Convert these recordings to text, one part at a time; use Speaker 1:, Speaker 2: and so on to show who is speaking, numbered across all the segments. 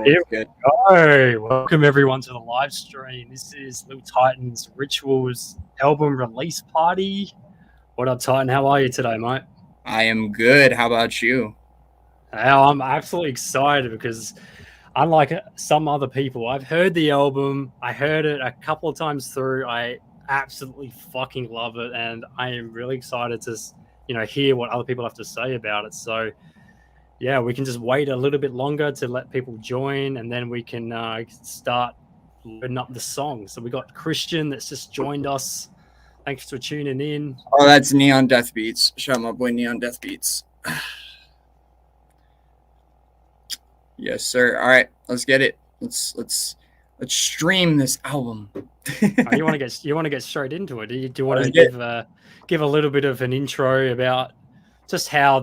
Speaker 1: go.
Speaker 2: Here
Speaker 1: It's
Speaker 2: we
Speaker 1: good.
Speaker 2: go. Welcome everyone to the live stream. This is Lil Tytan's Rituals album release party. What up, Titan? How are you today, mate?
Speaker 1: I am good. How about you?
Speaker 2: I'm absolutely excited because, unlike some other people, I've heard the album. I heard it a couple of times through. I absolutely fucking love it, and I am really excited to, hear what other people have to say about it. So, yeah, we can just wait a little bit longer to let people join, and then we can start loading up the song. So we got Christian that's just joined us. Thanks for tuning in.
Speaker 1: Oh, that's Neon Death Beats. Shout out my boy Neon Death Beats. Yes, sir. All right, let's get it. Let's stream this album.
Speaker 2: You want to get straight into it? Do you want
Speaker 1: Let's
Speaker 2: to give a little bit of an intro about just how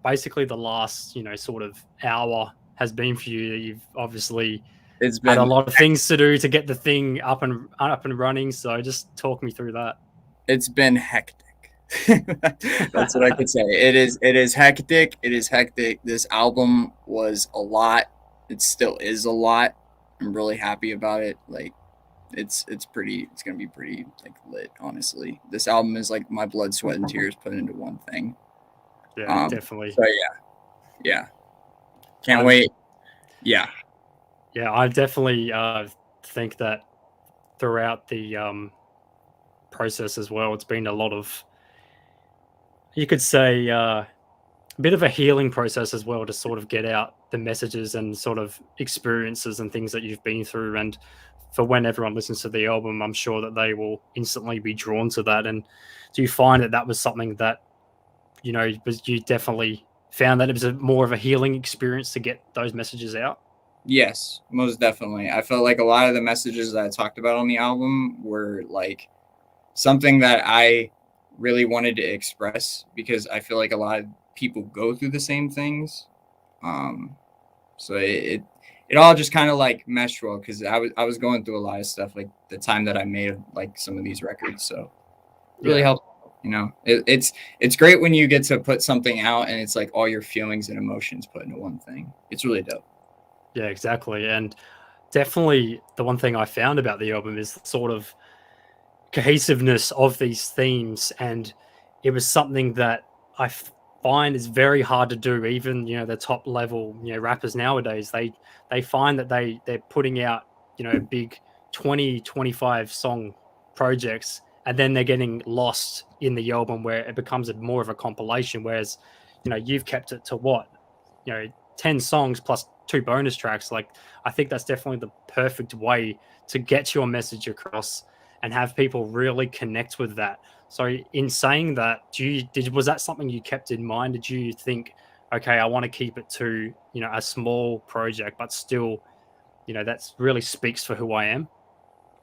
Speaker 2: basically the last sort of hour has been for you? You've obviously
Speaker 1: It's
Speaker 2: had a
Speaker 1: been
Speaker 2: lot of things to do to get the thing up and running. So just talk me through that.
Speaker 1: it's been hectic. That's what I could say. It is hectic. It is hectic. This album was a lot. It still is a lot. I'm really happy about it. Like it's gonna be pretty like lit, honestly. This album is like my blood, sweat, and tears put into one thing.
Speaker 2: Yeah, definitely.
Speaker 1: So yeah. Can't wait. Yeah.
Speaker 2: Yeah, I definitely think that throughout the process as well, it's been a lot of, you could say, a bit of a healing process as well to sort of get out the messages and sort of experiences and things that you've been through. And for when everyone listens to the album, I'm sure that they will instantly be drawn to that. And do you find that was something that, you definitely found that it was more of a healing experience to get those messages out?
Speaker 1: Yes, most definitely. I felt like a lot of the messages that I talked about on the album were like something that I really wanted to express because I feel like a lot of people go through the same things. So it all just kind of like meshed well because I was going through a lot of stuff like the time that I made like some of these records. So it really helped. It's great when you get to put something out and it's like all your feelings and emotions put into one thing. It's really dope.
Speaker 2: Yeah, exactly. And definitely the one thing I found about the album is the sort of cohesiveness of these themes. And it was something that I find is very hard to do. Even, the top level, rappers nowadays, they find that they're putting out, big 20-25 song projects, and then they're getting lost in the album where it becomes more of a compilation. Whereas, you've kept it to what, 10 songs plus 2 bonus tracks. Like, I think that's definitely the perfect way to get your message across and have people really connect with that. So in saying that, was that something you kept in mind? Did you think, okay, I want to keep it to, a small project, but still, that really speaks for who I am?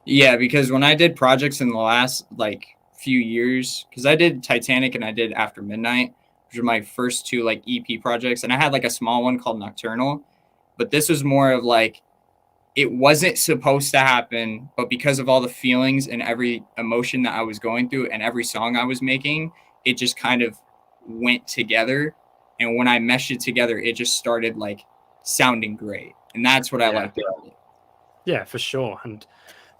Speaker 1: Yeah, because when I did projects in the last like few years, because I did Titanic and I did After Midnight, which were my first 2 like EP projects, and I had like a small one called Nocturnal, but this was more of like it wasn't supposed to happen, but because of all the feelings and every emotion that I was going through and every song I was making, it just kind of went together. And when I meshed it together, it just started like sounding great. And that's what I liked about it.
Speaker 2: Yeah, for sure. And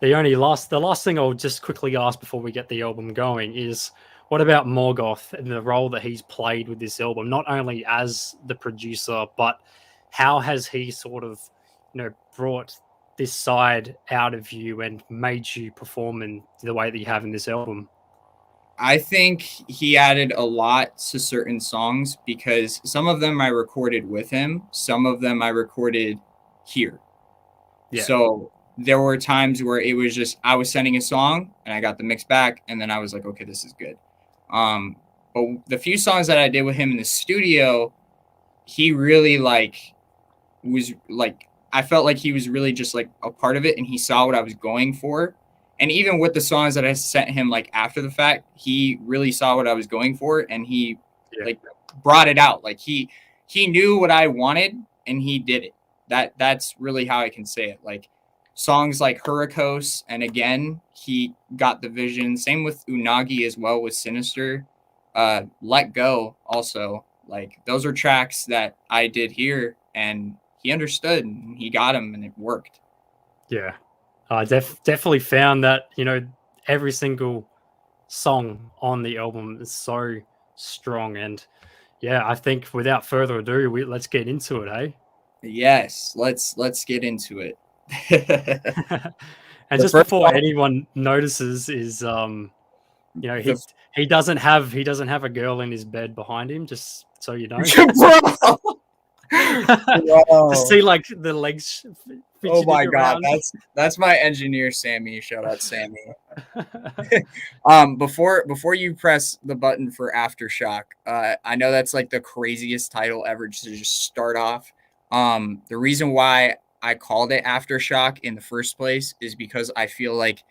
Speaker 2: the last thing I'll just quickly ask before we get the album going is, what about Morgoth and the role that he's played with this album, not only as the producer, but how has he sort of, brought this side out of you and made you perform in the way that you have in this album?
Speaker 1: I think he added a lot to certain songs because some of them I recorded with him, some of them I recorded here.
Speaker 2: Yeah.
Speaker 1: So there were times where it was just I was sending a song and I got the mix back and then I was like, okay, this is good. But the few songs that I did with him in the studio, he really was I felt like he was really just like a part of it and he saw what I was going for. And even with the songs that I sent him like after the fact, he really saw what I was going for and he like brought it out. Like he knew what I wanted and he did it. That's really how I can say it. Like songs like Hurricos, and again, he got the vision. Same with Unagi as well with Sinister. Let Go also. Like those are tracks that I did here and he understood and he got him and it worked.
Speaker 2: Yeah, I definitely found that, you know, every single song on the album is so strong. And yeah, I think without further ado, let's get into it, hey?
Speaker 1: Yes, let's get into it.
Speaker 2: And
Speaker 1: The
Speaker 2: just
Speaker 1: first
Speaker 2: before
Speaker 1: song,
Speaker 2: anyone notices, is you know, he doesn't have a girl in his bed behind him, just so you know.
Speaker 1: bro.
Speaker 2: To
Speaker 1: Bro.
Speaker 2: see like the legs
Speaker 1: Oh my
Speaker 2: fidgeting
Speaker 1: god,
Speaker 2: around.
Speaker 1: that's my engineer Sammy. Shout out Sammy. Before you press the button for Aftershock, I know that's like the craziest title ever just to just start off. The reason why I called it Aftershock in the first place is because I feel like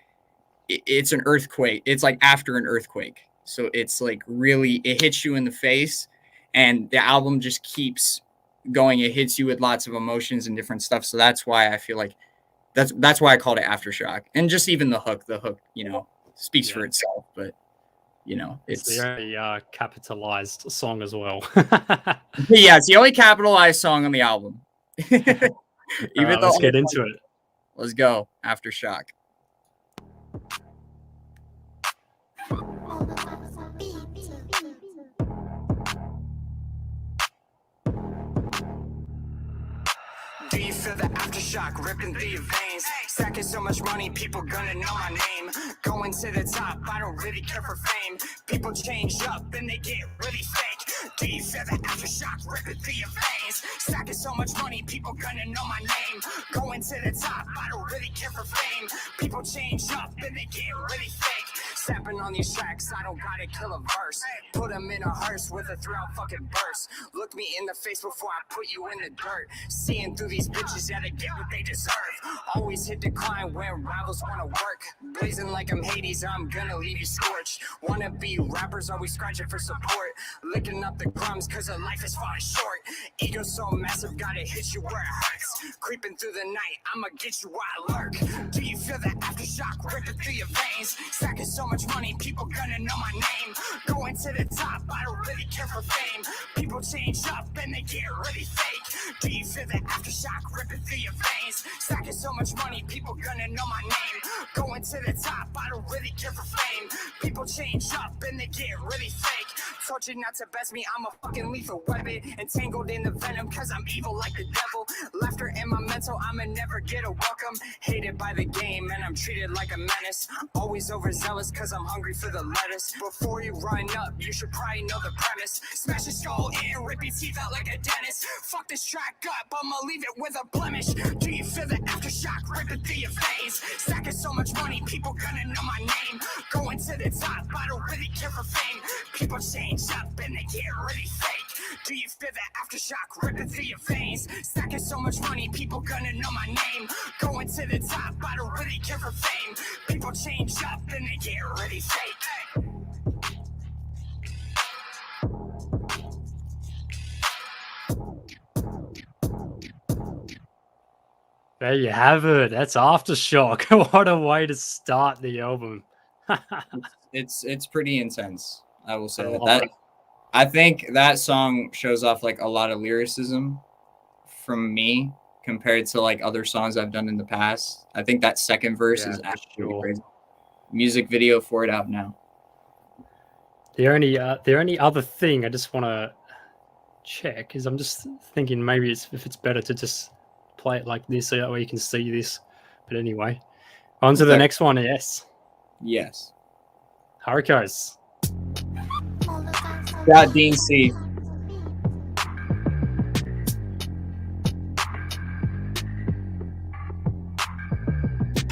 Speaker 1: it's an earthquake. It's like after an earthquake. So it's like really, it hits you in the face, and the album just keeps going. It hits you with lots of emotions and different stuff. So that's why I feel like that's why I called it Aftershock. And just even the hook, you know, speaks for itself. But you know,
Speaker 2: It's the only capitalized song as well.
Speaker 1: yeah, it's the only capitalized song on the album. Even though
Speaker 2: let's get into it.
Speaker 1: Let's go. Aftershock.
Speaker 3: Do you feel the aftershock ripping through your veins? Stacking so much money, people gonna know my name. Going to the top, I don't really care for fame. People change up and they get really fake. Do you feel the aftershock ripping through your veins? Stacking so much money, people gonna know my name. Going to the top, I don't really care for fame. People change up and they get really fake. Stepping on these tracks, I don't gotta kill a verse. Put them in a hearse with a throughout fucking burst. Look me in the face before I put you in the dirt. Seeing through these bitches, yeah, they get what they deserve. Always hit decline when rivals wanna work. Blazing like I'm Hades, I'm gonna leave you scorched. Wanna be rappers, always scratching for support. Licking up the crumbs, cause their life is falling short. Ego so massive, gotta hit you where it hurts. Creeping through the night, I'ma get you where I lurk. Do you feel the aftershock ripping through your veins? Stacking so much money, people gonna know my name. Going to the top, I don't really care for fame. People change up and they get really fake. Do you feel the aftershock ripping through your veins? Stacking so much money, people gonna know my name. Going to the top, I don't really care for fame. People change up and they get really fake. Told you not to best me, I'm a fucking lethal weapon. Entangled in the venom, cause I'm evil like the devil. Laughter in my mental, I'ma never get a welcome. Hated by the game, and I'm treated like a menace. Always overzealous, cause I'm hungry for the lettuce. Before you run up, you should probably know the premise. Smash your skull in, rip your teeth out like a dentist. Fuck this track up, I'ma leave it with a blemish. Do you feel the aftershock ripping through your veins? Stacking so much money, people gonna know my name. Going to the top, I don't really care for fame. People change up and they get really fake. Do you feel the aftershock ripping through your veins? Stacking so much money, people gonna know my name. Going to the top, I don't really care for fame. People change up and they get really fake.
Speaker 2: There you have it. That's Aftershock. What a way to start the album.
Speaker 1: It's pretty intense. I will say
Speaker 2: love
Speaker 1: that.
Speaker 2: it.
Speaker 1: I think that song shows off like a lot of lyricism from me compared to like other songs I've done in the past. I think that second verse
Speaker 2: Yeah,
Speaker 1: is
Speaker 2: for
Speaker 1: absolutely
Speaker 2: sure.
Speaker 1: crazy. Music video for it out now.
Speaker 2: The only other thing I just want to check is I'm just thinking maybe if it's better to just play it like this so that way you can see this. But anyway, on to the
Speaker 1: Okay.
Speaker 2: next one. Yes,
Speaker 1: Yes.
Speaker 2: Hurricos.
Speaker 1: Got Dean C.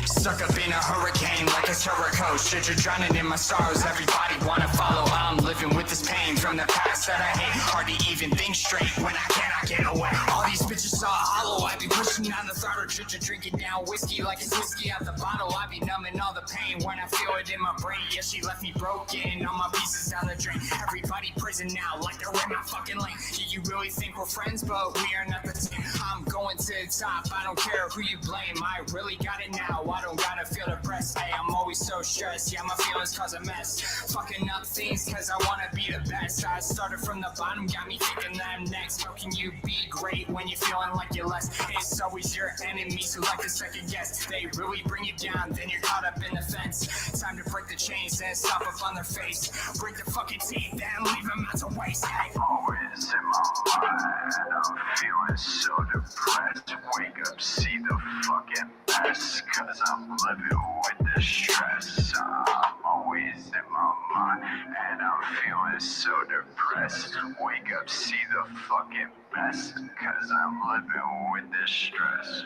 Speaker 3: Stuck up in a hurricane like it's Hurricos. Shit, you're drowning in my sorrows. Everybody wanna follow. I'm living with this pain from the past that I hate. Hard to even think straight when I cannot get away. All these bitches saw hollow. I be pushing down the throttle, drinking down whiskey like it's whiskey out the bottle. I be numbing all the pain when I feel it in my brain. Yeah, she left me broken. All my pieces down the drain. Everybody prison now like they're in my fucking lane. Yeah, you really think we're friends, but we are not the same. I'm going to the top. I don't care who you blame. I really got it now. I don't gotta feel depressed. Hey, I'm over always so stressed. Yeah, my feelings cause a mess. Fucking up things cause I wanna be the best. I started from the bottom, got me thinking that I'm next. How can you be great when you're feeling like you're less? It's always your enemies who like to second guess. They really bring you down, then you're caught up in the fence. Time to break the chains and stop up on their face. Break the fucking teeth and leave them out to waste. Hey.
Speaker 4: Always in my mind, I'm feeling so depressed. Wake up, see the fucking mess, cause I'm living with the stress. I'm always in my mind, and I'm feeling so depressed. Wake up, see the fucking mess, cause I'm living with the stress.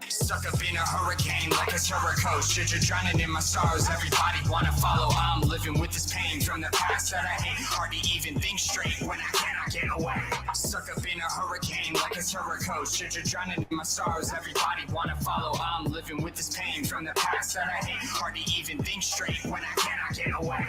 Speaker 3: Stuck up in a hurricane like it's Hurricos. Shit, you're drowning in my sorrows. Everybody wanna follow. I'm living with this pain from the past that I hate. Hard to even think straight when I cannot get away. Stuck up in a hurricane like it's Hurricos. Shit, you're drowning in my sorrows. Everybody wanna follow. I'm living with this pain from the past that I hate. Hard to even think straight when I cannot get away.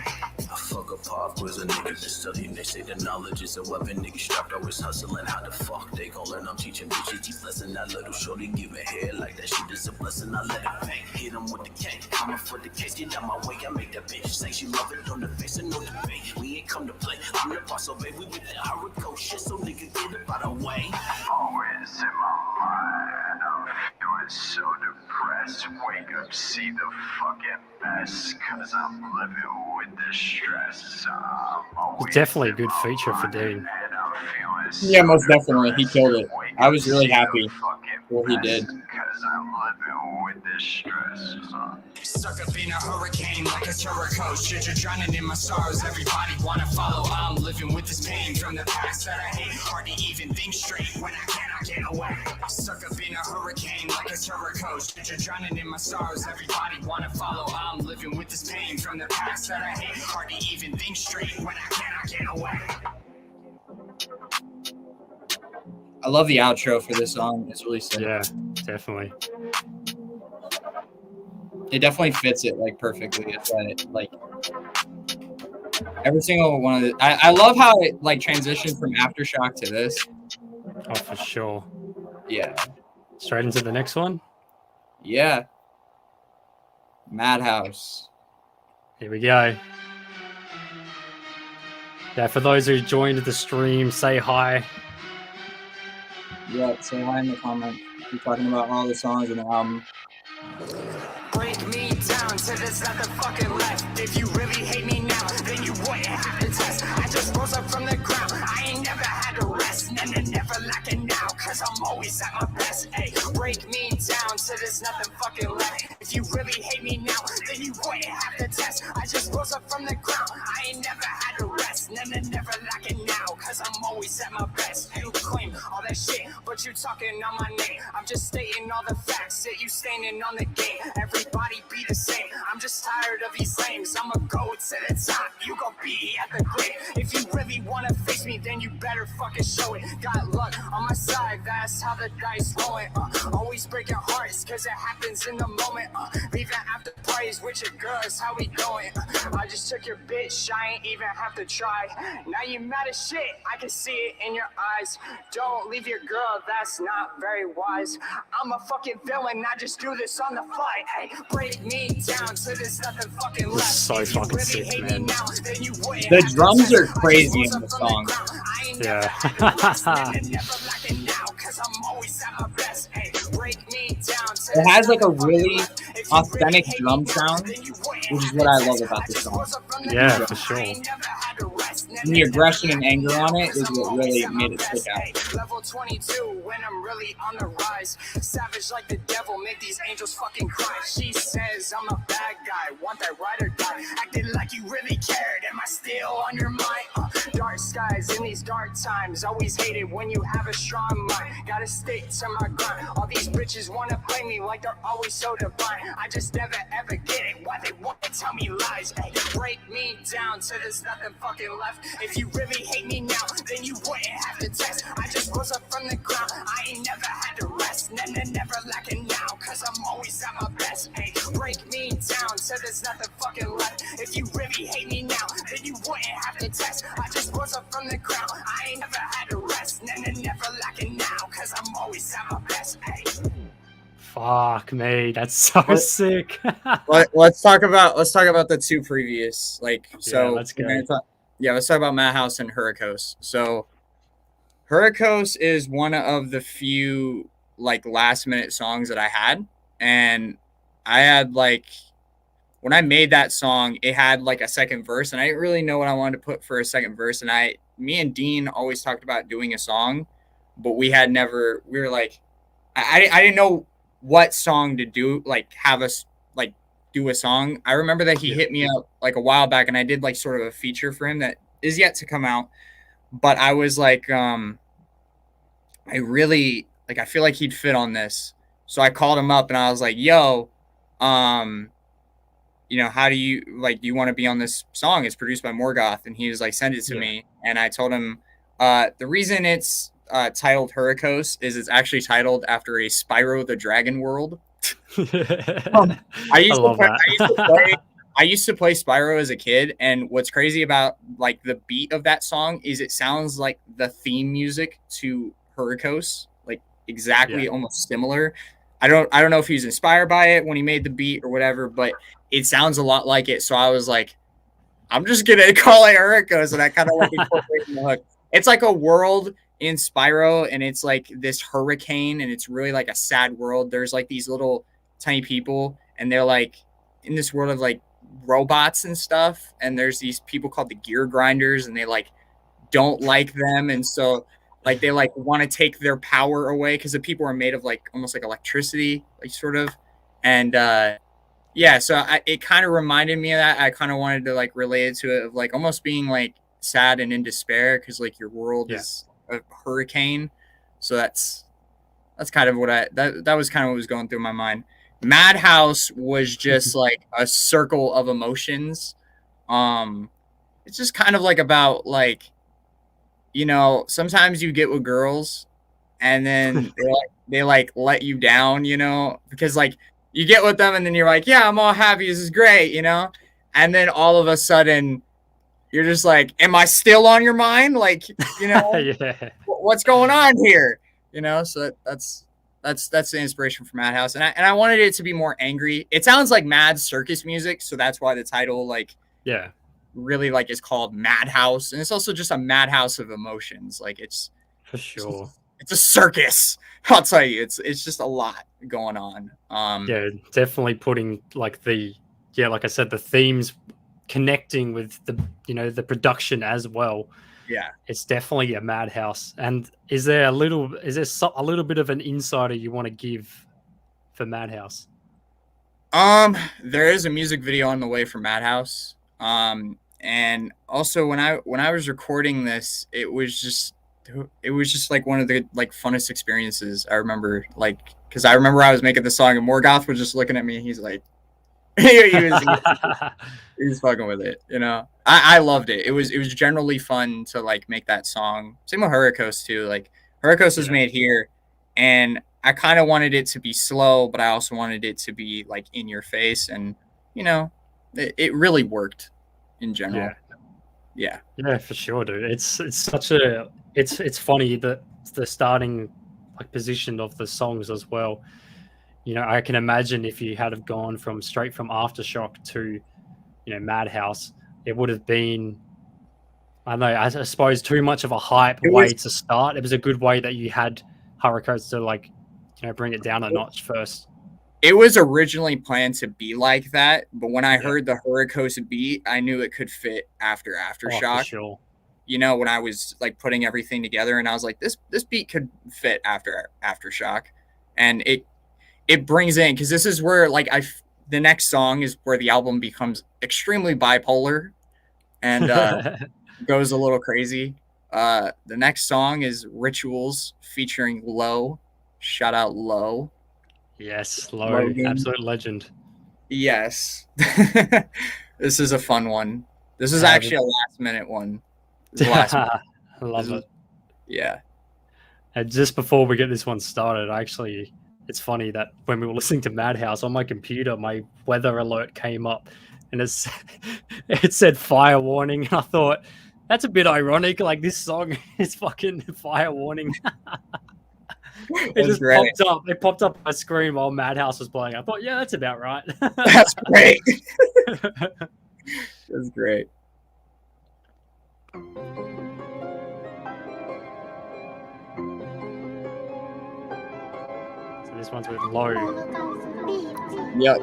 Speaker 5: I fuck up off with a nigga that's studying. They say the knowledge is a weapon. Niggas strapped always hustling. How the fuck they gon' learn? I'm teaching bitches deep lesson. That little shorty give a head like that shit is a blessing. I let it bang, hit him with the cane. Coming for the case, get out my way. I make that bitch say she love it on the face and no debate. We ain't come to play. I'm the boss, so baby, we with that Hurricos shit. So nigga get it by the way.
Speaker 4: Always in my mind, I'm feeling so depressed. Wake up, see the fucking mess, cause I'm living with the stress. I'm always
Speaker 2: Definitely a good feature for Dean.
Speaker 1: Yeah, most definitely. He killed it. I was really happy what he did.
Speaker 4: Cause I'm living with the stress.
Speaker 3: Stuck up in a hurricane like it's Hurricos. Shit, you're drowning in my sorrows. Everybody wanna follow. I'm living with this pain from the past that I hate. Hard to even think straight when I cannot get away. Stuck up in a hurricane like it's Hurricos. Shit, you're drowning in my sorrows. Everybody wanna follow. I'm living with this pain from the past that I hate. Hard to even think straight when I cannot get away.
Speaker 1: I love the outro for this song. It's really sick.
Speaker 2: Yeah, definitely.
Speaker 1: It definitely fits it like perfectly. It's like every single one of the. I love how it like transitioned from Aftershock to this.
Speaker 2: Oh, for sure.
Speaker 1: Yeah.
Speaker 2: Straight into the next one.
Speaker 1: Yeah. Madhouse.
Speaker 2: Here we go. Yeah, for those who joined the stream, say hi.
Speaker 1: Yeah, say hi in the comments. We're talking about all the songs in the album.
Speaker 3: Break me down till there's nothing fucking left. If you really hate me now, then you wouldn't have to test. I just rose up from the ground. I ain't never had to rest. Never lacking now, cause I'm always at my best. Ay, break me down till there's nothing fucking left. If you really hate me now, then you wouldn't have to test. I just rose up from the ground. I ain't never had to rest. Never lacking now, cause I'm always at my best. You claim all that shit, but you talking on my name. I'm just stating all the facts that you standing on the game. Everybody be the same. I'm just tired of these lames. I'ma go to the top. You gon' be at the grave. If you really wanna face me, then you better fucking show it. Got luck on my side, that's how the dice rolling. Always breaking hearts, cause it happens in the moment. Leaving after parties with your girls, how we going? I just took your bitch, I ain't even have to try. Now you mad as shit, I can see it in your eyes. Don't leave your girl, that's not very wise. I'm a fucking villain, I just do this on the fly. Hey, break me down till there's nothing fucking left.
Speaker 2: So
Speaker 3: If you
Speaker 2: fucking
Speaker 3: really
Speaker 2: sick,
Speaker 3: hate
Speaker 2: man.
Speaker 3: me now, then you wouldn't
Speaker 1: The
Speaker 3: have to
Speaker 1: drums
Speaker 3: test.
Speaker 1: are
Speaker 3: I just
Speaker 1: crazy
Speaker 3: rose
Speaker 1: in
Speaker 3: up
Speaker 1: the
Speaker 3: from
Speaker 1: song.
Speaker 3: ground. I ain't
Speaker 2: Yeah.
Speaker 3: never had to rest. Never lacking now, cause I'm always at my best. Hey, break me down till
Speaker 1: It has like a
Speaker 3: there's nothing
Speaker 1: really
Speaker 3: left. If you
Speaker 1: authentic
Speaker 3: hate
Speaker 1: drum
Speaker 3: me now,
Speaker 1: sound,
Speaker 3: then you wouldn't
Speaker 1: which is
Speaker 3: have
Speaker 1: what
Speaker 3: to
Speaker 1: I love
Speaker 3: test.
Speaker 1: about
Speaker 3: I
Speaker 1: this
Speaker 3: just
Speaker 1: song.
Speaker 3: rose up from the
Speaker 2: Yeah,
Speaker 3: ground.
Speaker 2: for sure.
Speaker 3: I ain't never had to rest.
Speaker 1: And the aggression and anger on it is what really made it stick out.
Speaker 3: Hey, level 22 when I'm really on the rise. Savage like the devil, make these angels fucking cry. She says I'm a bad guy, want that ride or die. Acting like you really cared, am I still on your mind? Dark skies in these dark times, always hated when you have a strong mind. Gotta stick to my grind. All these bitches wanna play me like they're always so divine. I just never ever get it, why they wanna tell me lies. Hey, break me down till there's nothing fucking left. If you really hate me now, then you wouldn't have to test. I just rose up from the ground, I ain't never had to rest. Never lacking now, cause I'm always at my best. Hey, break me down till there's nothing fucking left. If you really hate me now, then you wouldn't have to test. I just rose up from the ground, I ain't never had to rest. Never lacking now, cause I'm always at my best. Hey.
Speaker 2: Fuck me, that's so
Speaker 1: Let-
Speaker 2: sick.
Speaker 1: Let's talk about the two previous. Like, so
Speaker 2: let's go.
Speaker 1: let's talk about Madhouse and Hurricos. So Hurricos is one of the few like last minute songs that I had, and I had like when I made that song, it had like a second verse, and I didn't really know what I wanted to put for a second verse. And me and Dean always talked about doing a song, but we were like, I didn't know what song to do, like have us like do a song. I remember that he hit me up like a while back, and I did like sort of a feature for him that is yet to come out. But I was like, I really like, I feel like he'd fit on this. So I called him up and I was like, yo, how do you want to be on this song? It's produced by Morgoth. And he was like, send it to me. And I told him, the reason it's titled Hurricos is it's actually titled after a Spyro the Dragon world. I used to play Spyro as a kid, and what's crazy about like the beat of that song is it sounds like the theme music to Hurricos, like exactly almost similar. I don't know if he was inspired by it when he made the beat or whatever, but it sounds a lot like it. So I was like, I'm just gonna call it Hurricos, and I kind of like incorporating the hook. It's like a world in Spyro, and it's like this hurricane, and it's really like a sad world. There's like these little tiny people, and they're like in this world of like robots and stuff, and there's these people called the gear grinders, and they like don't like them, and so like they like want to take their power away because the people are made of like almost like electricity, like sort of. And so it kind of reminded me of that. I kind of wanted to like relate it to it of like almost being like sad and in despair because like your world is a hurricane. So that's kind of what that was kind of what was going through my mind. Madhouse was just like a circle of emotions. It's just kind of like about like, sometimes you get with girls and then they let you down, because like you get with them and then you're like, yeah, I'm all happy. This is great, and then all of a sudden you're just like, am I still on your mind? Like, what's going on here? So that's the inspiration for Madhouse. And I wanted it to be more angry. It sounds like mad circus music. So that's why the title, really like is called Madhouse. And it's also just a madhouse of emotions. Like it's
Speaker 2: for sure.
Speaker 1: It's a circus. I'll tell you, it's just a lot going on.
Speaker 2: Definitely putting like like I said, the themes connecting with the production as well.
Speaker 1: Yeah,
Speaker 2: it's definitely a madhouse. And is there a little bit of an insider you want to give for Madhouse?
Speaker 1: There is a music video on the way for Madhouse. And also when I was recording this, it was just like one of the like funnest experiences. I remember because I remember I was making the song and Morgoth was just looking at me. He's like, he was fucking with it. I loved it. It was generally fun to like make that song. Same with Hurricos too. Like Hurricos was made here, and I kind of wanted it to be slow, but I also wanted it to be like in your face, and it really worked in general. Yeah,
Speaker 2: for sure, dude. It's such a it's funny that the starting like position of the songs as well. I can imagine if you had have gone straight from Aftershock to Madhouse, it would have been, I don't know, I suppose too much of a hype way to start. It was a good way that you had Hurricos to bring it down a notch first.
Speaker 1: It was originally planned to be like that, but when I heard the Hurricos beat, I knew it could fit after Aftershock.
Speaker 2: For sure.
Speaker 1: When I was like putting everything together, and I was like, this beat could fit after Aftershock, and it brings in, because this is where like the next song is where the album becomes extremely bipolar and goes a little crazy. The next song is Rituals featuring Low. Shout out Low.
Speaker 2: Yes, Low, absolute legend.
Speaker 1: Yes. This is a fun one. This is actually a last minute one.
Speaker 2: I love it.
Speaker 1: Yeah.
Speaker 2: And just before we get this one started, it's funny that when we were listening to Madhouse on my computer, my weather alert came up and it said fire warning. And I thought, that's a bit ironic. Like this song is fucking fire warning. It just popped up. It popped up on my screen while Madhouse was playing. I thought, yeah, that's about right.
Speaker 1: That's great. That's great.
Speaker 2: So this one's with Low.
Speaker 1: Yep.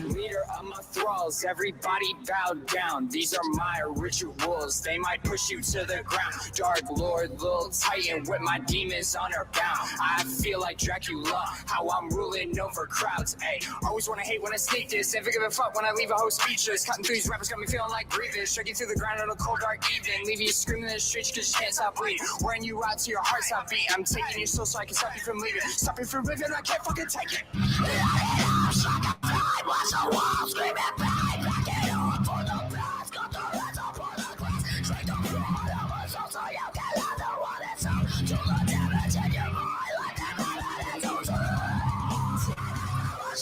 Speaker 3: Leader of my thralls, everybody bow down. These are my rituals, they might push you to the ground. Dark Lord, Lil Tytan, with my demons on her bound. I feel like Dracula, how I'm ruling over crowds. Ay, always wanna hate when I sneak this, never give a fuck when I leave a host speechless. Cutting through these rappers got me feeling like breathing, striking through the ground on a cold dark evening, leaving you screaming in the streets cause you can't stop bleeding. Wearing you out till your heart stop beating. I'm taking your soul so I can stop you from leaving. Stop you from living, I can't fucking take it.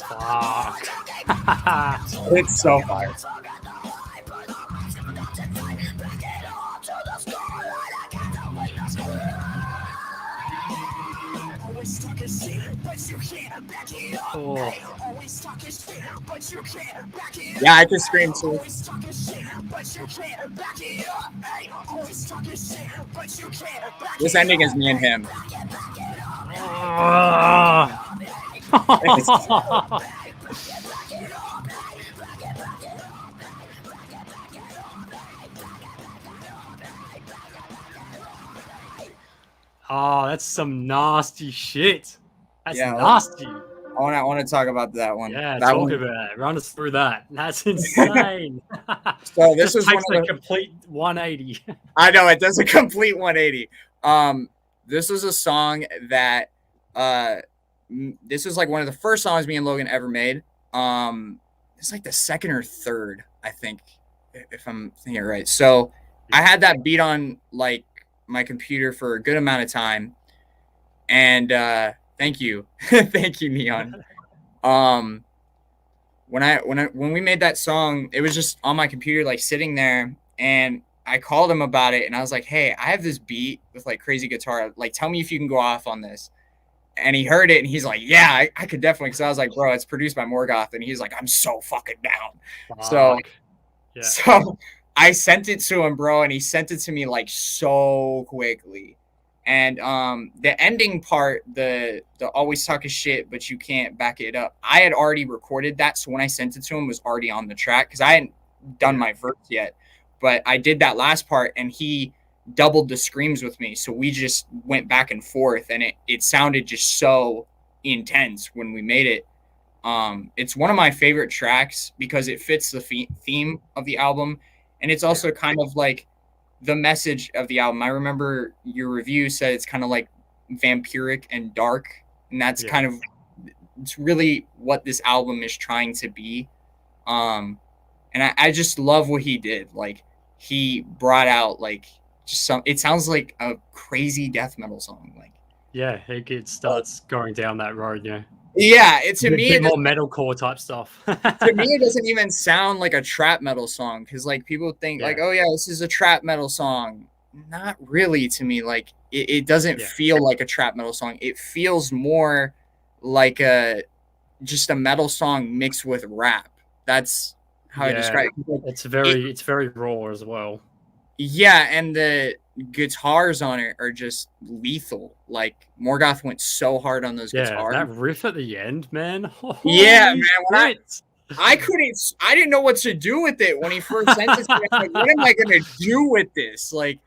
Speaker 2: Fuck.
Speaker 1: It's so fire.
Speaker 2: Oh.
Speaker 1: Yeah, I could scream too. This ending is me and him.
Speaker 2: Oh, that's some nasty shit. That's
Speaker 1: Yeah.
Speaker 2: nasty.
Speaker 1: I want to talk about that one.
Speaker 2: Yeah,
Speaker 1: that
Speaker 2: talk
Speaker 1: one.
Speaker 2: about it. Run us through that. That's insane.
Speaker 1: So this
Speaker 2: Just
Speaker 1: was one
Speaker 2: takes
Speaker 1: of
Speaker 2: a
Speaker 1: the,
Speaker 2: complete 180.
Speaker 1: I know it does a complete 180. This was a song that this was like one of the first songs me and Logan ever made. It's like the second or third, I think, if I'm thinking it right. So I had that beat on like my computer for a good amount of time, and thank you, thank you, Neon. When we made that song, it was just on my computer, like sitting there, and I called him about it, and I was like, "Hey, I have this beat with like crazy guitar. Like, tell me if you can go off on this." And he heard it, and he's like, "Yeah, I could definitely." Because I was like, "Bro, it's produced by Morgoth," and he's like, "I'm so fucking down." So,
Speaker 2: Fuck. Yeah.
Speaker 1: so I sent it to him, bro, and he sent it to me like so quickly. And the ending part, the always talk a shit, but you can't back it up. I had already recorded that, so when I sent it to him, it was already on the track because I hadn't done my verse yet. But I did that last part, and he doubled the screams with me, so we just went back and forth, and it sounded just so intense when we made it. It's one of my favorite tracks because it fits the theme of the album, and it's also kind of like the message of the album. I remember your review said it's kind of like vampiric and dark, and that's kind of, it's really what this album is trying to be. And I just love what he did. Like, he brought out like just some, it sounds like a crazy death metal song. Like,
Speaker 2: Yeah, it starts going down that road, yeah.
Speaker 1: yeah, to
Speaker 2: A
Speaker 1: me,
Speaker 2: bit more metalcore type stuff.
Speaker 1: to me, it doesn't even sound like a trap metal song because like people think like, oh yeah, this is a trap metal song. Not really to me. Like it doesn't feel like a trap metal song. It feels more like just a metal song mixed with rap. That's how I describe it. Like,
Speaker 2: it's very raw as well.
Speaker 1: Yeah, and the guitars on it are just lethal. Like Morgoth went so hard on those guitars.
Speaker 2: That riff at the end, man.
Speaker 1: Yeah, man. When I didn't know what to do with it when he first sent it to me. I'm like, what am I gonna do with this? Like,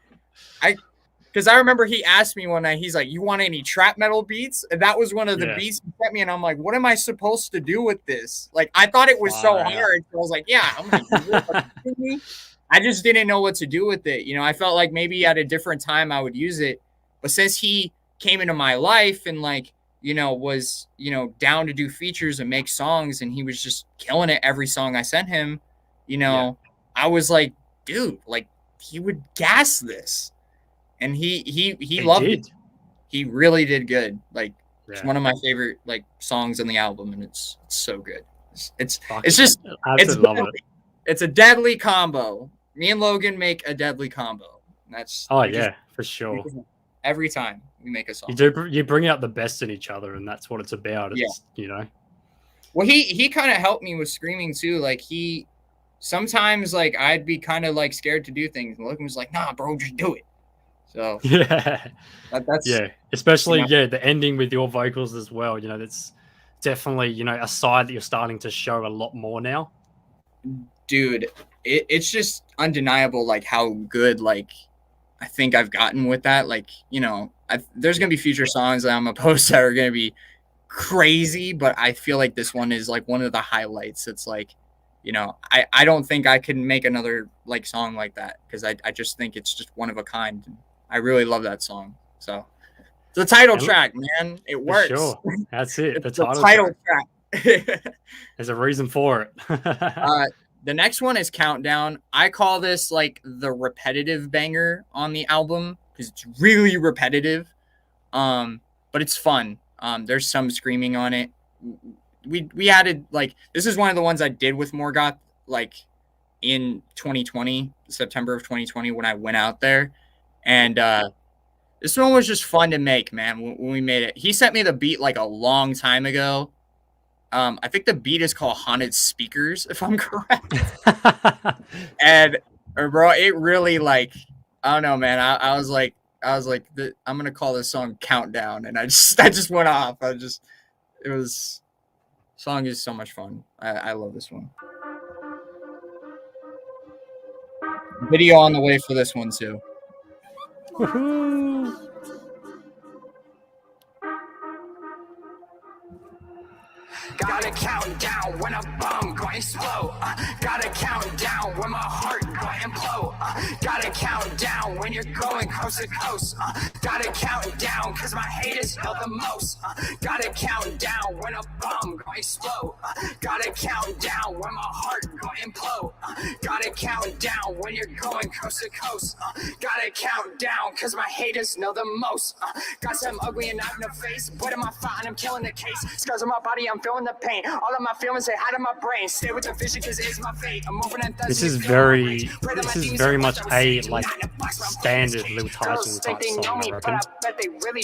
Speaker 1: because because I remember he asked me one night, he's like, you want any trap metal beats? And that was one of the
Speaker 2: Yeah.
Speaker 1: beats he sent me. And I'm like, what am I supposed to do with this? Like, I thought it was so
Speaker 2: Far out.
Speaker 1: hard. So I was like, yeah, I'm going to use it. Are you kidding me? I just didn't know what to do with it. You know, I felt like maybe at a different time I would use it. But since he came into my life and like, you know, was, you know, down to do features and make songs, and he was just killing it every song I sent him, you know, I was like, dude, like he would gas this. And he loved it. He really did good. Like it's one of my favorite like songs on the album, and it's so good. It's just it's a deadly combo. Me and Logan make a deadly combo. That's
Speaker 2: for sure.
Speaker 1: Every time we make a song,
Speaker 2: you bring out the best in each other, and that's what it's about. It's, you know.
Speaker 1: Well, he kind of helped me with screaming too. Like he sometimes like I'd be kind of like scared to do things, and Logan was like, "Nah, bro, just do it." So that's
Speaker 2: especially the ending with your vocals as well. You know, that's definitely, you know, a side that you're starting to show a lot more now.
Speaker 1: Dude, it's just undeniable, like how good like I think I've gotten with that. Like, you know, there's gonna be future songs that I'm gonna post that are gonna be crazy, but I feel like this one is like one of the highlights. It's like, you know, I don't think I can make another like song like that because I just think it's just one of a kind. I really love that song. So the title track, man, it works.
Speaker 2: Sure. That's it.
Speaker 1: The title track.
Speaker 2: There's a reason for it.
Speaker 1: The next one is Countdown. I call this like the repetitive banger on the album because it's really repetitive. But it's fun. There's some screaming on it. We added like this is one of the ones I did with Morgoth like in 2020, September of 2020 when I went out there. And this one was just fun to make, man, when we made it. He sent me the beat like a long time ago. I think the beat is called Haunted Speakers, if I'm correct. And bro, it really like, I don't know, man. I was like, I'm going to call this song Countdown. And I just went off. Song is so much fun. I love this one. Video on the way for this one too.
Speaker 2: Woohoo!
Speaker 3: Gotta count down when a bomb gon' explode. Gotta count down when my heart gon' implode. Gotta count down when you're going coast to coast. Gotta count down cause my haters know the most. Gotta count down when a bomb gon' explode. Gotta count down when my heart gon' implode. Gotta count down when you're going coast to coast. Gotta count down cause my haters know the most. Got some ugly and not in the face. What am I fighting? I'm killing the case. Scars on my body, I'm feeling the pain. All of my feelings say hi to my brain. Stay with the vision cause it's my fate. I'm moving and
Speaker 2: this is very much a like standard Lil Tytan type song, I reckon.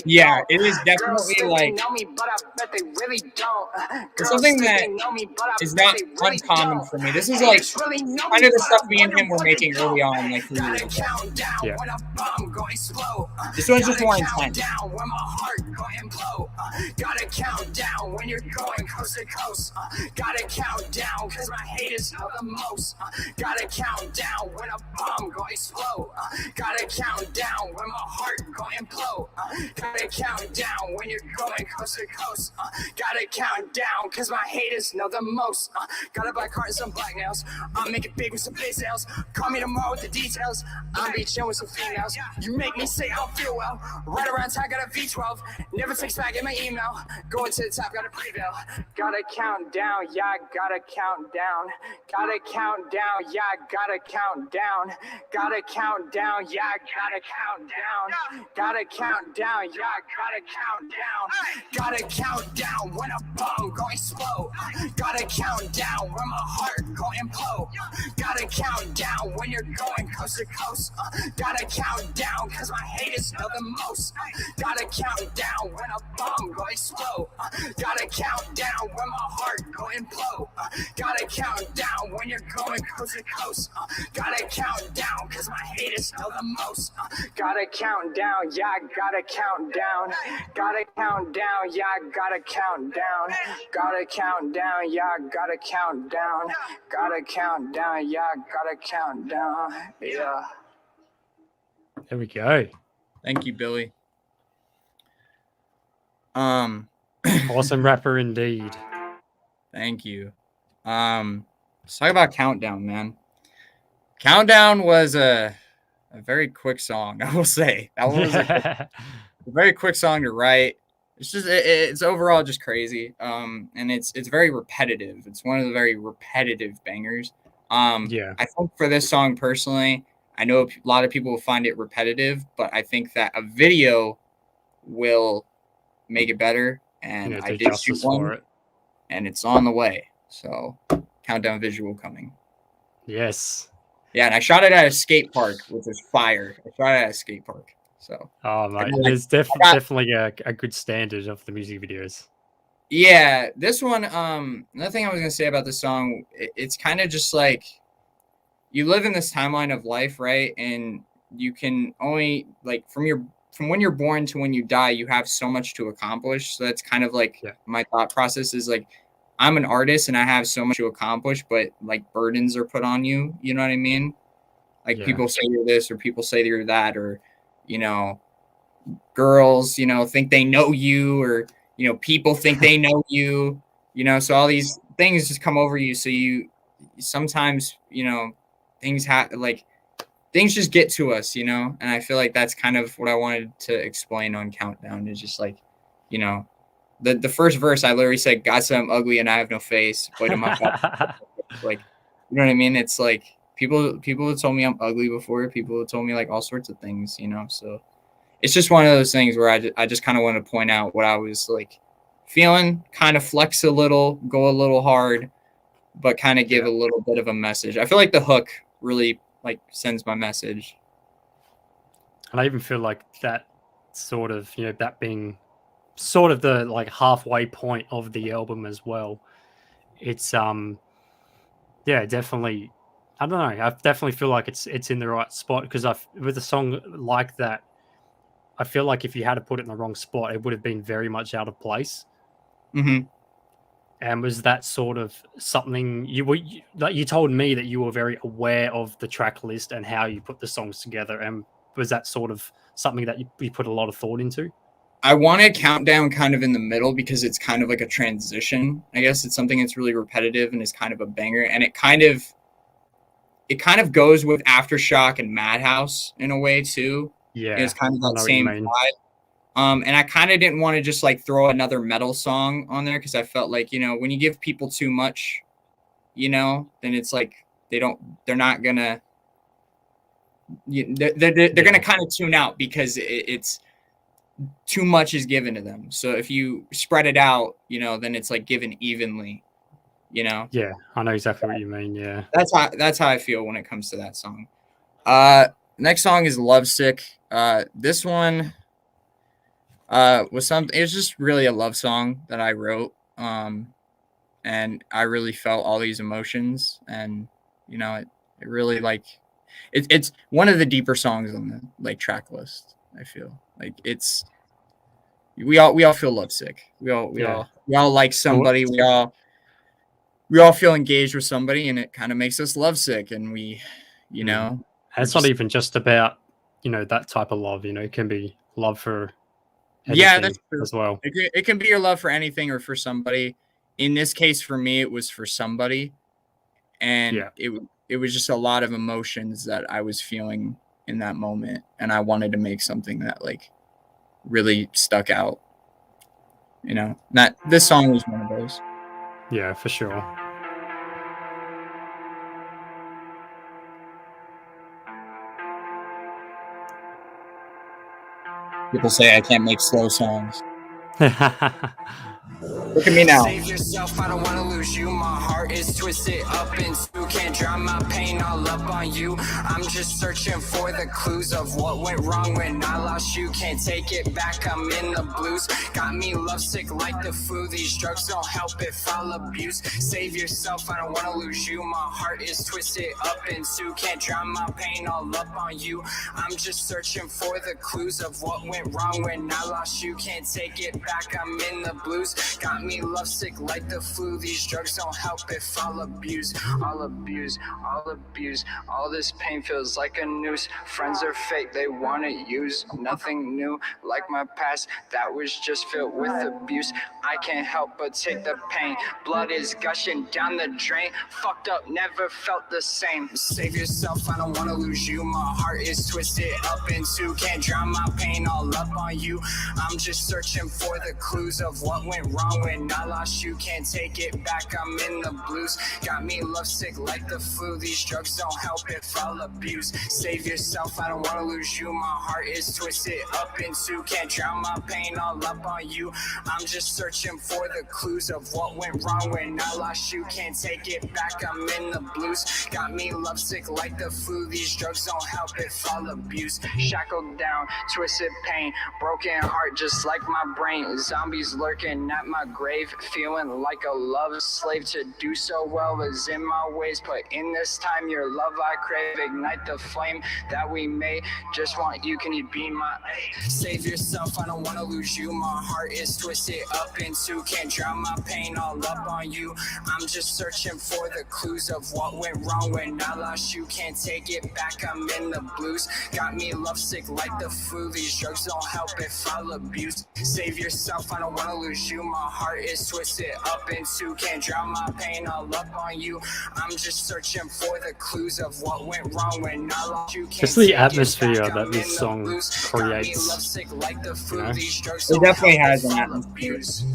Speaker 1: Yeah, it is definitely like it's something that is not uncommon for me. This is like kind of the stuff me and him were making early on, like 3 years ago.
Speaker 2: Yeah.
Speaker 1: This one's just more intense.
Speaker 3: Gotta count down when you're going coast to coast. Gotta count down cause my haters know the most. Gotta count down when a bomb gon' explode. Gotta count down when my heart gon' implode. Gotta count down when you're going coast to coast. Gotta count down cause my haters know the most. Got a black heart and some black nails. I'm making big with some big sales. Call me tomorrow with the details. I'm be chillin' with some females. You make me say I don't feel well. Right around town got a V12. Never text back in my email. Going to the top, gotta prevail. Gotta count down, yeah, gotta count down. Gotta count down, yeah, gotta count down. Gotta count down, yeah, gotta count down. Gotta count down, yeah, gotta count down. Gotta count down when a bomb gon' explode. Gotta count down when my heart gon' implode. Gotta count down when you're going coast to coast. Gotta count down cause my haters know the most. Gotta count down when a bomb gon' explode. Gotta count down when my heart gon' implode. Gotta count down when you're going coast to coast. Gotta count down cause my haters know the most. Gotta count down, yeah, gotta count down. Gotta count down, yeah, gotta count down. Gotta count down, yeah, gotta count down. Gotta count down, yeah, gotta count down. Yeah.
Speaker 2: There we go.
Speaker 1: Thank you, Billy.
Speaker 2: Awesome rapper indeed.
Speaker 1: Thank you. Let's talk about Countdown, man. Countdown was a very quick song, I will say. That was a very quick song to write. It's just it's overall just crazy. And it's very repetitive. It's one of the very repetitive bangers.
Speaker 2: Yeah.
Speaker 1: I think for this song personally, I know a lot of people will find it repetitive, but I think that a video will make it better. And I
Speaker 2: do
Speaker 1: did shoot
Speaker 2: justice for
Speaker 1: one,
Speaker 2: it.
Speaker 1: and it's on the way. So Countdown visual coming.
Speaker 2: Yes.
Speaker 1: Yeah, and I shot it at a skate park, which was fire. I shot it at a skate park. So
Speaker 2: Oh, mate,
Speaker 1: got,
Speaker 2: there's definitely a good standard of the music videos.
Speaker 1: yeah, this one, another thing I was gonna say about this song, it's kind of just like you live in this timeline of life, right? And you can only like from when you're born to when you die, you have so much to accomplish. So that's kind of like my thought process is like I'm an artist and I have so much to accomplish, but like burdens are put on you. You know what I mean? Like people say you're this or people say you're that, or, you know, girls, you know, think they know you, or, you know, people think they know you, you know, so all these things just come over you. So you sometimes, you know, things things just get to us, you know? And I feel like that's kind of what I wanted to explain on Countdown is just like, you know, the first verse, I literally said, God said I'm ugly and I have no face. But in my like, you know what I mean? It's like people have told me I'm ugly before. People have told me like all sorts of things, you know? So it's just one of those things where I just kind of want to point out what I was like feeling, kind of flex a little, go a little hard, but kind of give a little bit of a message. I feel like the hook really like sends my message.
Speaker 2: And I even feel like that sort of, you know, that being sort of the like halfway point of the album as well. It's definitely, I don't know, I definitely feel like it's in the right spot, because with a song like that, I feel like if you had to put it in the wrong spot, it would have been very much out of place.
Speaker 1: Mm-hmm.
Speaker 2: And was that sort of something like you told me that you were very aware of the track list and how you put the songs together, and was that sort of something that you put a lot of thought into?
Speaker 1: I wanted Countdown kind of in the middle because it's kind of like a transition. I guess it's something that's really repetitive and is kind of a banger, and it kind of goes with Aftershock and Madhouse in a way too.
Speaker 2: Yeah,
Speaker 1: it's kind of that same vibe. And I kind of didn't want to just like throw another metal song on there because I felt like, you know, when you give people too much, you know, then it's like they're not gonna, they're gonna kind of tune out because it's too much is given to them. So if you spread it out, you know, then it's like given evenly, you know.
Speaker 2: Yeah, I know exactly what you mean. Yeah,
Speaker 1: that's how I feel when it comes to that song. Next song is Lovesick. This one was something. It was just really a love song that I wrote. And I really felt all these emotions, and you know, it really like it's one of the deeper songs on the like track list. I feel like we all feel lovesick. We all like somebody. We all feel engaged with somebody, and it kind of makes us lovesick, and we, you know,
Speaker 2: and it's not even just about, you know, that type of love. You know, it can be love for
Speaker 1: that's true
Speaker 2: as well.
Speaker 1: It can be your love for anything or for somebody. In this case, for me, it was for somebody, and it was just a lot of emotions that I was feeling in that moment, and I wanted to make something that like really stuck out. You know, that this song was one of those.
Speaker 2: Yeah, for sure.
Speaker 1: People say I can't make slow songs. Look at me now.
Speaker 3: Save yourself, I don't wanna lose you. My heart is twisted up in two. Can't drown my pain all up on you. I'm just searching for the clues of what went wrong when I lost you. Can't take it back, I'm in the blues. Got me lovesick like the flu. These drugs don't help if I'll abuse. Save yourself, I don't wanna lose you. My heart is twisted up in two. Can't drown my pain all up on you. I'm just searching for the clues of what went wrong when I lost you. Can't take it back, I'm in the blues. Got me lovesick like the flu. These drugs don't help if I'll abuse. abuse, all abuse. All this pain feels like a noose. Friends are fake, they wanna use. Nothing new, like my past, that was just filled with abuse. I can't help but take the pain. Blood is gushing down the drain. Fucked up, never felt the same. Save yourself, I don't wanna lose you. My heart is twisted up in two. Can't drown my pain all up on you. I'm just searching for the clues of what went wrong when I lost you. Can't take it back, I'm in the blues. Got me lovesick like the flu. These drugs don't help if I'll abuse. Save yourself, I don't wanna lose you. My heart is twisted up in two. Can't drown my pain all up on you. I'm just searching for the clues of what went wrong when I lost you. Can't take it back, I'm in the blues. Got me lovesick like the flu. These drugs don't help if I'll abuse. Shackled down, twisted pain, broken heart just like my brain. Zombies lurking at my grave, feeling like a love slave. To do so well is in my ways, put in this time your love I crave. Ignite the flame that we made. Just want you, can you be my save yourself, I don't wanna lose you. My heart is twisted up in two. Can't drown my pain all up on you. I'm just searching for the clues of what went wrong when I lost you. Can't take it back, I'm in the blues. Got me lovesick like the flu. These drugs don't help if I'll abuse. Save yourself, I don't wanna lose you. My heart is twisted up in two. Can't drown my pain all up on you. I'm just searching for the clues of what went wrong when I lost you.
Speaker 2: Just the atmosphere that this song creates. You know?
Speaker 1: It definitely has an atmosphere.
Speaker 2: It's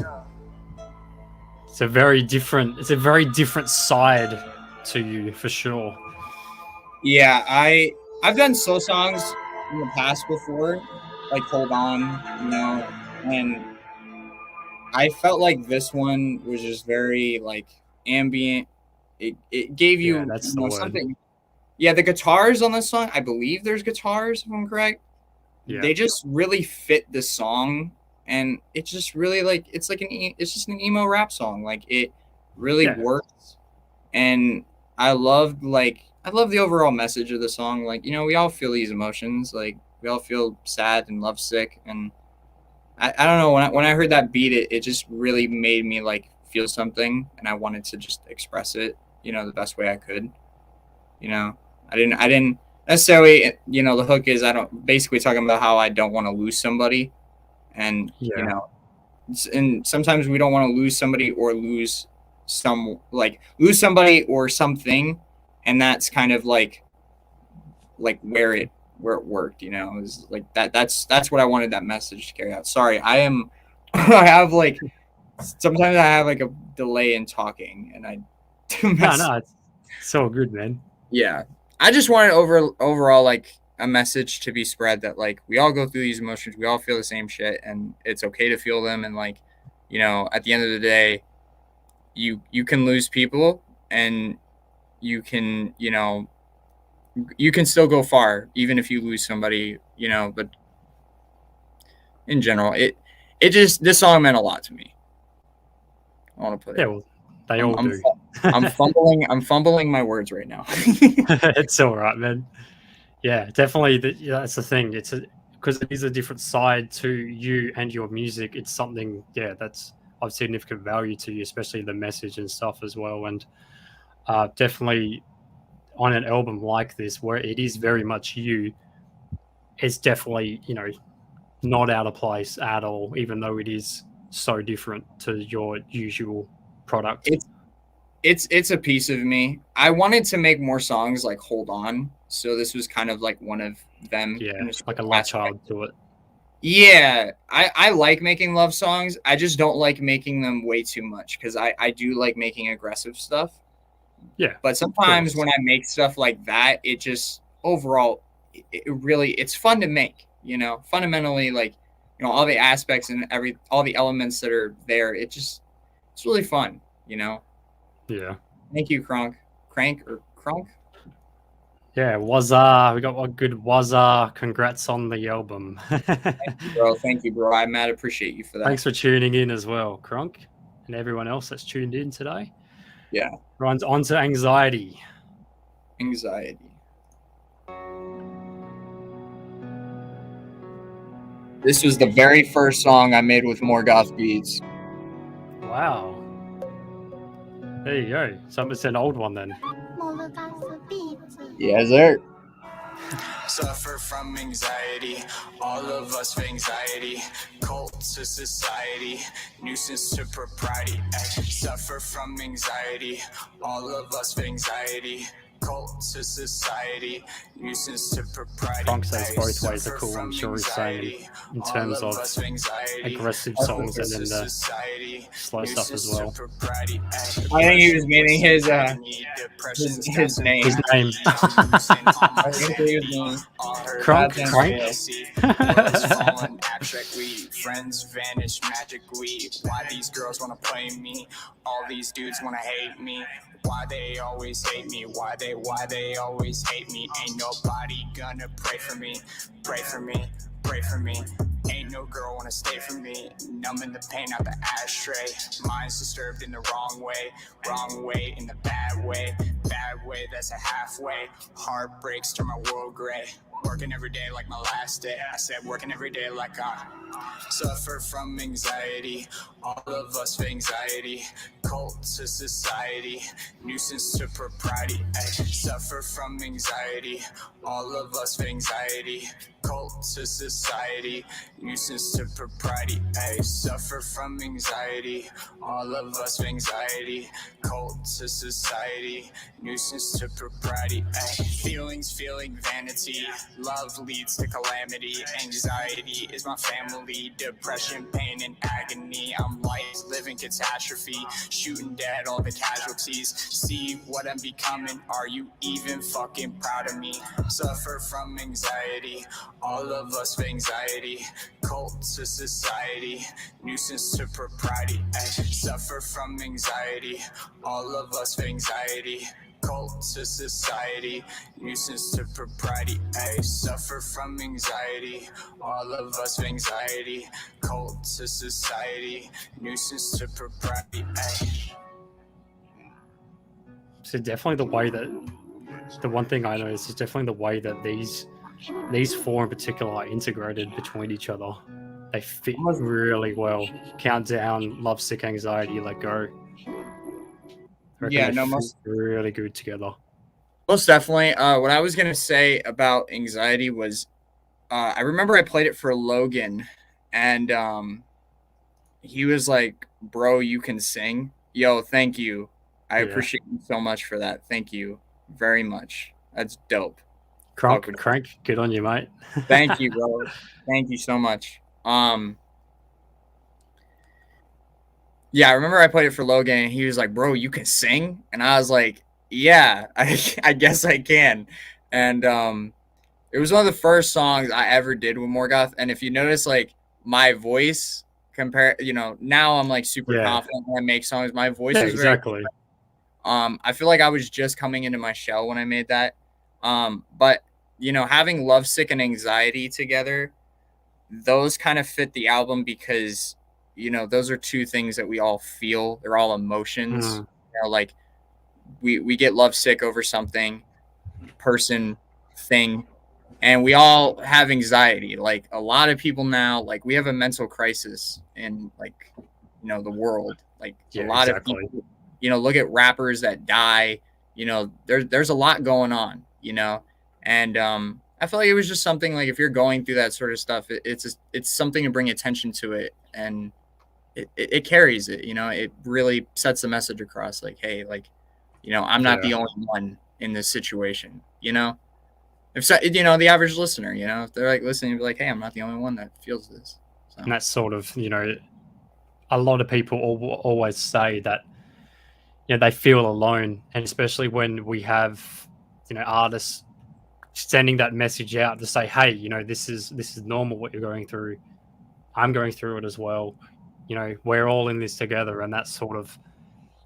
Speaker 2: a very different side to you for sure.
Speaker 1: Yeah, I've done slow songs in the past before, like Hold On, you know, and I felt like this one was just very like ambient. It gave you,
Speaker 2: that's
Speaker 1: you know,
Speaker 2: the word.
Speaker 1: something. Yeah, the guitars on this song, I believe there's guitars, if I'm correct.
Speaker 2: Yeah.
Speaker 1: They just really fit the song, and it's just really like it's just an emo rap song. Like it really works, and I love the overall message of the song. Like, you know, we all feel these emotions. Like we all feel sad and lovesick, and I don't know, when I heard that beat, it just really made me like feel something, and I wanted to just express it, you know, the best way I could. You know, I didn't necessarily, you know, the hook is basically talking about how I don't want to lose somebody, and you know, and sometimes we don't want to lose somebody or lose somebody or something, and that's kind of like where it worked, you know. Is like that's what I wanted that message to carry out. Sorry, I have like sometimes I have like a delay in talking, and I
Speaker 2: no, it's so good, man.
Speaker 1: Yeah, I just wanted overall like a message to be spread that like we all go through these emotions, we all feel the same shit, and it's okay to feel them. And like, you know, at the end of the day, you can lose people, and you can, you know, you can still go far even if you lose somebody, you know. But in general, this song meant a lot to me. I want to put it.
Speaker 2: Yeah, well, they all do.
Speaker 1: I'm fumbling my words right now.
Speaker 2: It's all right, man. Yeah, definitely. That's the thing. Because it is a different side to you and your music. It's something, that's of significant value to you, especially the message and stuff as well. And definitely on an album like this, where it is very much you, it's definitely, you know, not out of place at all, even though it is so different to your usual product.
Speaker 1: It's a piece of me. I wanted to make more songs like Hold On, so this was kind of like one of them.
Speaker 2: Yeah, like a love child to it.
Speaker 1: Yeah, I like making love songs. I just don't like making them way too much, because I do like making aggressive stuff.
Speaker 2: Yeah.
Speaker 1: But sometimes when I make stuff like that, it just overall, it's fun to make, you know. Fundamentally, like, you know, all the aspects and all the elements that are there, it's really fun, you know.
Speaker 2: Yeah.
Speaker 1: Thank you, Kronk.
Speaker 2: Yeah, Wazza. We got a good Wazza. Congrats on the album.
Speaker 1: Thank you, bro. I mad appreciate you for that.
Speaker 2: Thanks for tuning in as well, Kronk, and everyone else that's tuned in today.
Speaker 1: Yeah.
Speaker 2: Runs on to Anxiety.
Speaker 1: This was the very first song I made with More Goth Beats.
Speaker 2: Wow. There you go. So it's an old one then.
Speaker 1: Yes, sir.
Speaker 3: Suffer from anxiety, all of us have anxiety. Cult to society, nuisance to propriety. Suffer from anxiety, all of us have anxiety. Cult to society, nuisance to propriety.
Speaker 2: Frank says both ways are cool. I'm sure he's saying in terms of aggressive songs and then the slow stuff as well.
Speaker 1: I think he was meaning his name.
Speaker 2: His name.
Speaker 1: I think he was meaning
Speaker 2: Crunk.
Speaker 3: Friends vanish magically. Why these girls wanna play me? All these dudes wanna hate me. Why they always hate me? Why they always hate me? Ain't nobody gonna pray for me. Pray for me. Pray for me. Ain't no girl wanna stay for me. Numbing the pain out the ashtray. Mind's disturbed in the wrong way in the bad way that's a halfway. Heartbreaks turn my world gray. Working every day like my last day. I said working every day like I suffer from anxiety. All of us have anxiety. Cult to society, nuisance to propriety. Suffer from anxiety. All of us have anxiety. Cult to society, nuisance to propriety. Suffer from anxiety. All of us have anxiety. Cult to society, nuisance to propriety. Feeling vanity. Love leads to calamity. Anxiety is my family. Depression, pain, and agony. I'm life living catastrophe. Shooting dead all the casualties. See what I'm becoming. Are you even fucking proud of me? Suffer from anxiety. All of us have anxiety. Cult to society. Nuisance to propriety. Suffer from anxiety. All of us have anxiety. Cult to society, nuisance to propriety. Suffer from anxiety. All of us have anxiety. Cult to society, nuisance to propriety.
Speaker 2: So definitely the way that the one thing I noticed is definitely the way that these four in particular are integrated between each other. They fit really well. Countdown, Love Sick, Anxiety, Let Go.
Speaker 1: Yeah, no, most
Speaker 2: really good together.
Speaker 1: Most definitely. What I was gonna say about anxiety was, I remember I played it for Logan, and he was like, "Bro, you can sing." Yo, thank you. I appreciate you so much for that. Thank you very much. That's dope.
Speaker 2: Crank, good on you, mate.
Speaker 1: Thank you, bro. Thank you so much. Yeah, I remember I played it for Logan, and he was like, "Bro, you can sing?" And I was like, "Yeah, I guess I can." And it was one of the first songs I ever did with Morgoth. And if you notice, like, my voice now I'm like super confident when I make songs. My voice is
Speaker 2: exactly.
Speaker 1: I feel like I was just coming into my shell when I made that. But having Lovesick and Anxiety together, those kind of fit the album because those are two things that we all feel. They're all emotions. Like we get lovesick over something, person, thing, and we all have anxiety. Like a lot of people now, like we have a mental crisis in the world. Like a lot of people, look at rappers that die. There's a lot going on. And I feel like it was just something like if you're going through that sort of stuff, it's something to bring attention to it, and it carries it. It really sets the message across. Like, hey, I'm not the only one in this situation. If the average listener, if they're like listening, be like, hey, I'm not the only one that feels this. So.
Speaker 2: And that's sort of a lot of people always say that they feel alone, and especially when we have artists sending that message out to say, hey, this is normal what you're going through. I'm going through it as well. We're all in this together, and that's sort of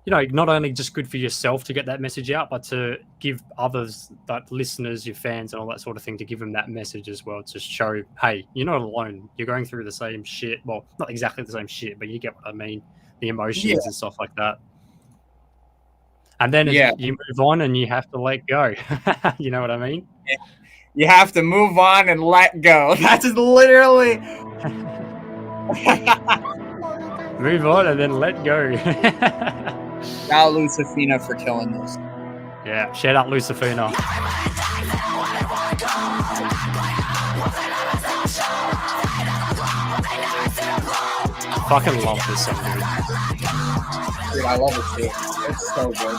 Speaker 2: not only just good for yourself to get that message out, but to give others, that listeners, your fans, and all that sort of thing, to give them that message as well, to show, hey, you're not alone. You're going through the same shit. Well, not exactly the same shit, but you get what I mean. The emotions and stuff like that. And then you move on and you have to let go. You know what I mean?
Speaker 1: You have to move on and let go. That's literally...
Speaker 2: Move on and then let go.
Speaker 1: Shout out Lucifina for killing this.
Speaker 2: Yeah, shout out Lucifina. Fucking love this song, dude.
Speaker 1: Dude, I love it too. It's so good.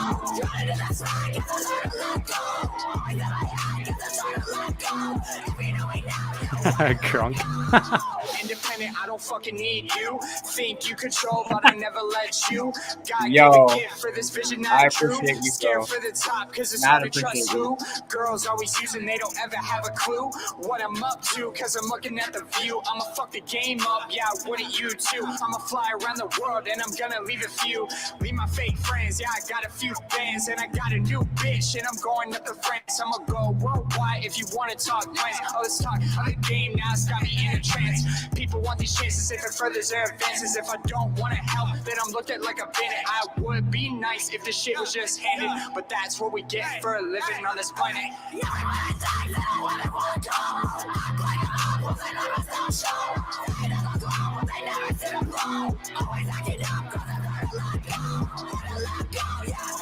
Speaker 2: Crunk.
Speaker 3: Independent, I don't fucking need you. Think you control, but I never let you. God
Speaker 1: Yo,
Speaker 3: give a gift for this vision
Speaker 1: I
Speaker 3: not true.
Speaker 1: appreciate you,
Speaker 3: Scared
Speaker 1: bro.
Speaker 3: for the top, cause it's
Speaker 1: Mad
Speaker 3: hard to
Speaker 1: appreciate
Speaker 3: trust
Speaker 1: you.
Speaker 3: who. Girls always using, they don't ever have a clue what I'm up to, cause I'm looking at the view. I'ma fuck the game up, yeah, wouldn't you too? I'ma fly around the world and I'm gonna leave a few. Leave my fake friends, yeah, I got a few fans and I got a new bitch and I'm going up to France. I'ma go worldwide if you wanna talk plans. Oh, let's talk of the game now, it's got me in a trance. People want these chances if it furthers their advances. If I don't wanna help, then I'm looked at like a bandit. I would be nice if this shit was just handed, but that's what we get for living on this planet.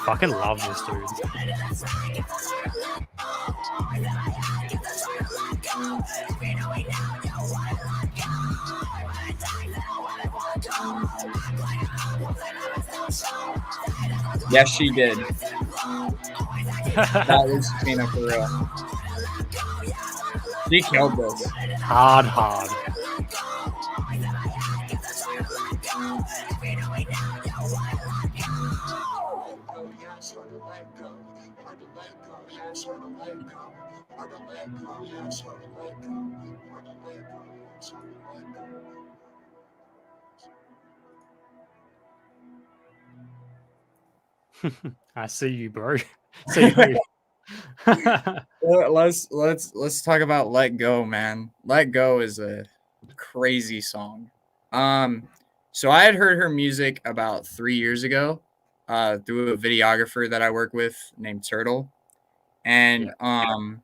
Speaker 2: Fucking love this dude.
Speaker 1: Yes, she did. That was Tina for real. She killed this.
Speaker 2: Hard. I see you, bro. See you.
Speaker 1: Let's talk about Let Go, man. Let Go is a crazy song. So I had heard her music about 3 years ago through a videographer that I work with named Turtle. And I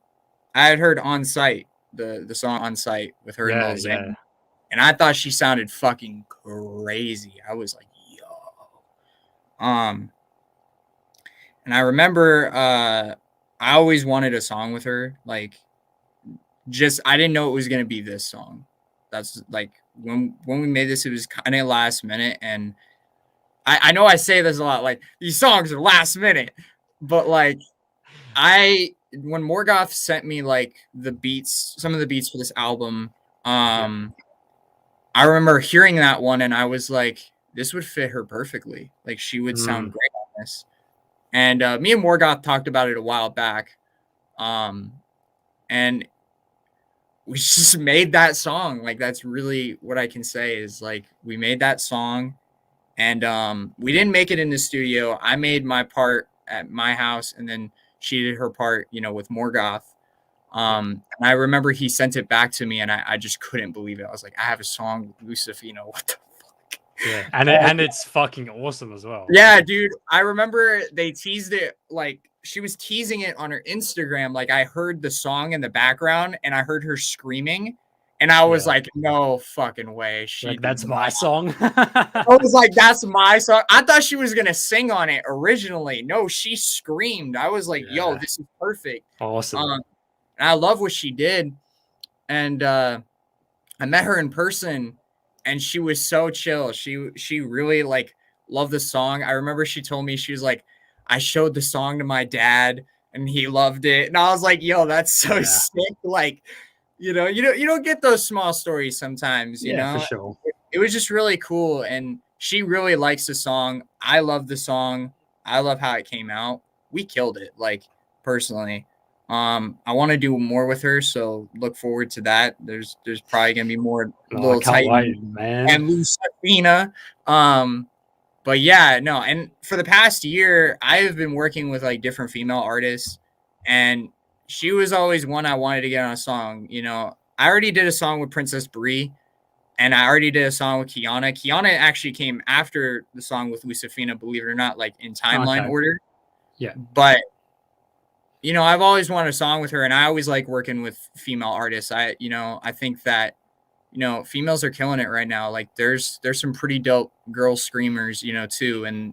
Speaker 1: had heard On Site, the song On Site with her and Lil Zane. And I thought she sounded fucking crazy. I was like, yo. And I remember I always wanted a song with her. Like, just I didn't know it was gonna be this song. That's like when we made this, it was kind of last minute. And I know I say this a lot, like these songs are last minute, but like when Morgoth sent me like the beats, some of the beats for this album, I remember hearing that one and I was like, this would fit her perfectly. Like she would sound great on this. And me and Morgoth talked about it a while back. And we just made that song. Like that's really what I can say is like we made that song and we didn't make it in the studio. I made my part at my house and then she did her part, you know, with Morgoth. And I remember he sent it back to me and I just couldn't believe it. I was like, I have a song with Lucifina. What the fuck?
Speaker 2: Yeah. And it's fucking awesome as well.
Speaker 1: Yeah, dude. I remember they teased it, like she was teasing it on her Instagram. Like I heard the song in the background and I heard her screaming. And I was like, no fucking way.
Speaker 2: Like, that's my song.
Speaker 1: I was like, that's my song. I thought she was gonna sing on it originally. No, she screamed. I was like, yo, this is perfect.
Speaker 2: Awesome.
Speaker 1: And I love what she did. And I met her in person and she was so chill. She really like loved the song. I remember she told me, she was like, I showed the song to my dad and he loved it. And I was like, yo, that's so sick. Like, you don't get those small stories sometimes, you know?
Speaker 2: For sure.
Speaker 1: It was just really cool. And she really likes the song. I love the song. I love how it came out. We killed it, like personally. I want to do more with her, so look forward to that. There's probably gonna be more Lil Tytan and Lucifina. But yeah, no. And for the past year, I have been working with like different female artists, and she was always one I wanted to get on a song. You know, I already did a song with Princess Brie, and I already did a song with Kiana. Kiana actually came after the song with Lucifina, believe it or not, like in timeline order.
Speaker 2: Yeah,
Speaker 1: but. You know, I've always wanted a song with her, and I always like working with female artists. I think that, you know, females are killing it right now. Like, there's some pretty dope girl screamers, you know, too. And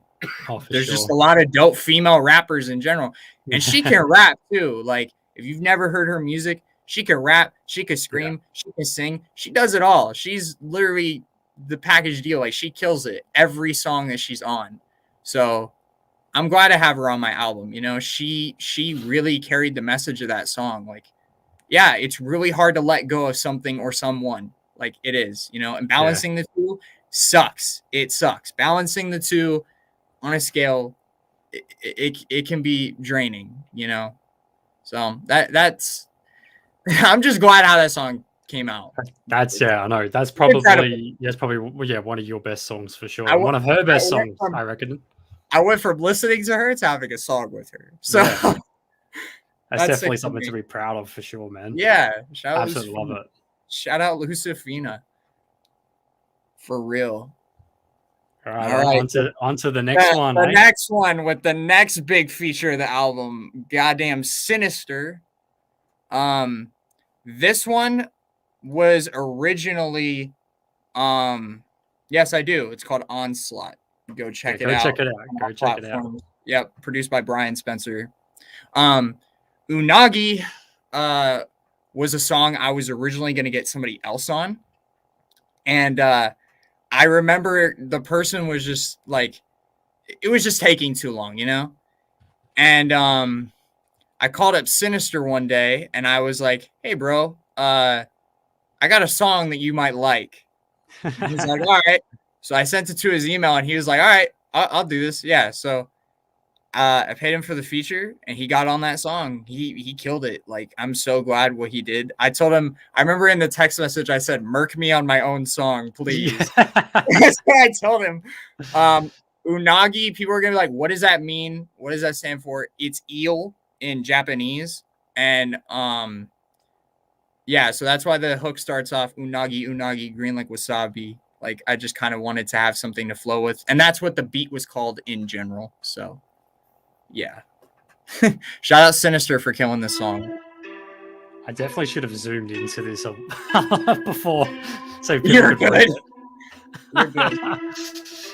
Speaker 2: Oh, for
Speaker 1: There's
Speaker 2: sure.
Speaker 1: just a lot of dope female rappers in general. And she can rap too. Like, if you've never heard her music, she can rap, she can scream, she can sing. She does it all. She's literally the package deal. Like, she kills it every song that she's on. So I'm glad to have her on my album. You know, she really carried the message of that song. Like, yeah, it's really hard to let go of something or someone. Like, it is, you know, and balancing the two sucks. It sucks. Balancing the two on a scale, it can be draining, you know. So that's I'm just glad how that song came out.
Speaker 2: That's I know. That's probably one of your best songs for sure. One of her best songs, I reckon.
Speaker 1: I went from listening to her to having a song with her. So
Speaker 2: that's definitely something to be proud of for sure, man.
Speaker 1: Yeah.
Speaker 2: Absolutely love it.
Speaker 1: Shout out Lucifina. For real.
Speaker 2: All right. On to the next one.
Speaker 1: The next one with the next big feature of the album, goddamn Sinister. This one was originally, yes, I do. It's called Onslaught. Go check it out.
Speaker 2: Go check it out.
Speaker 1: Yep, produced by Brian Spencer. Unagi was a song I was originally going to get somebody else on. And I remember the person was just like, it was just taking too long, you know? And I called up Sinister one day and I was like, hey, bro, I got a song that you might like. He's like, all right. So I sent it to his email and he was like, all right, I'll do this. Yeah. So I paid him for the feature and he got on that song. He killed it. Like, I'm so glad what he did. I told him, I remember in the text message, I said, murk me on my own song, please. I told him, Unagi, people are going to be like, what does that mean? What does that stand for? It's eel in Japanese. And yeah, so that's why the hook starts off unagi, green like wasabi. Like, I just kind of wanted to have something to flow with. And that's what the beat was called in general. So, yeah. Shout out Sinister for killing this song.
Speaker 2: I definitely should have zoomed into this before. So
Speaker 1: You're good. You're good.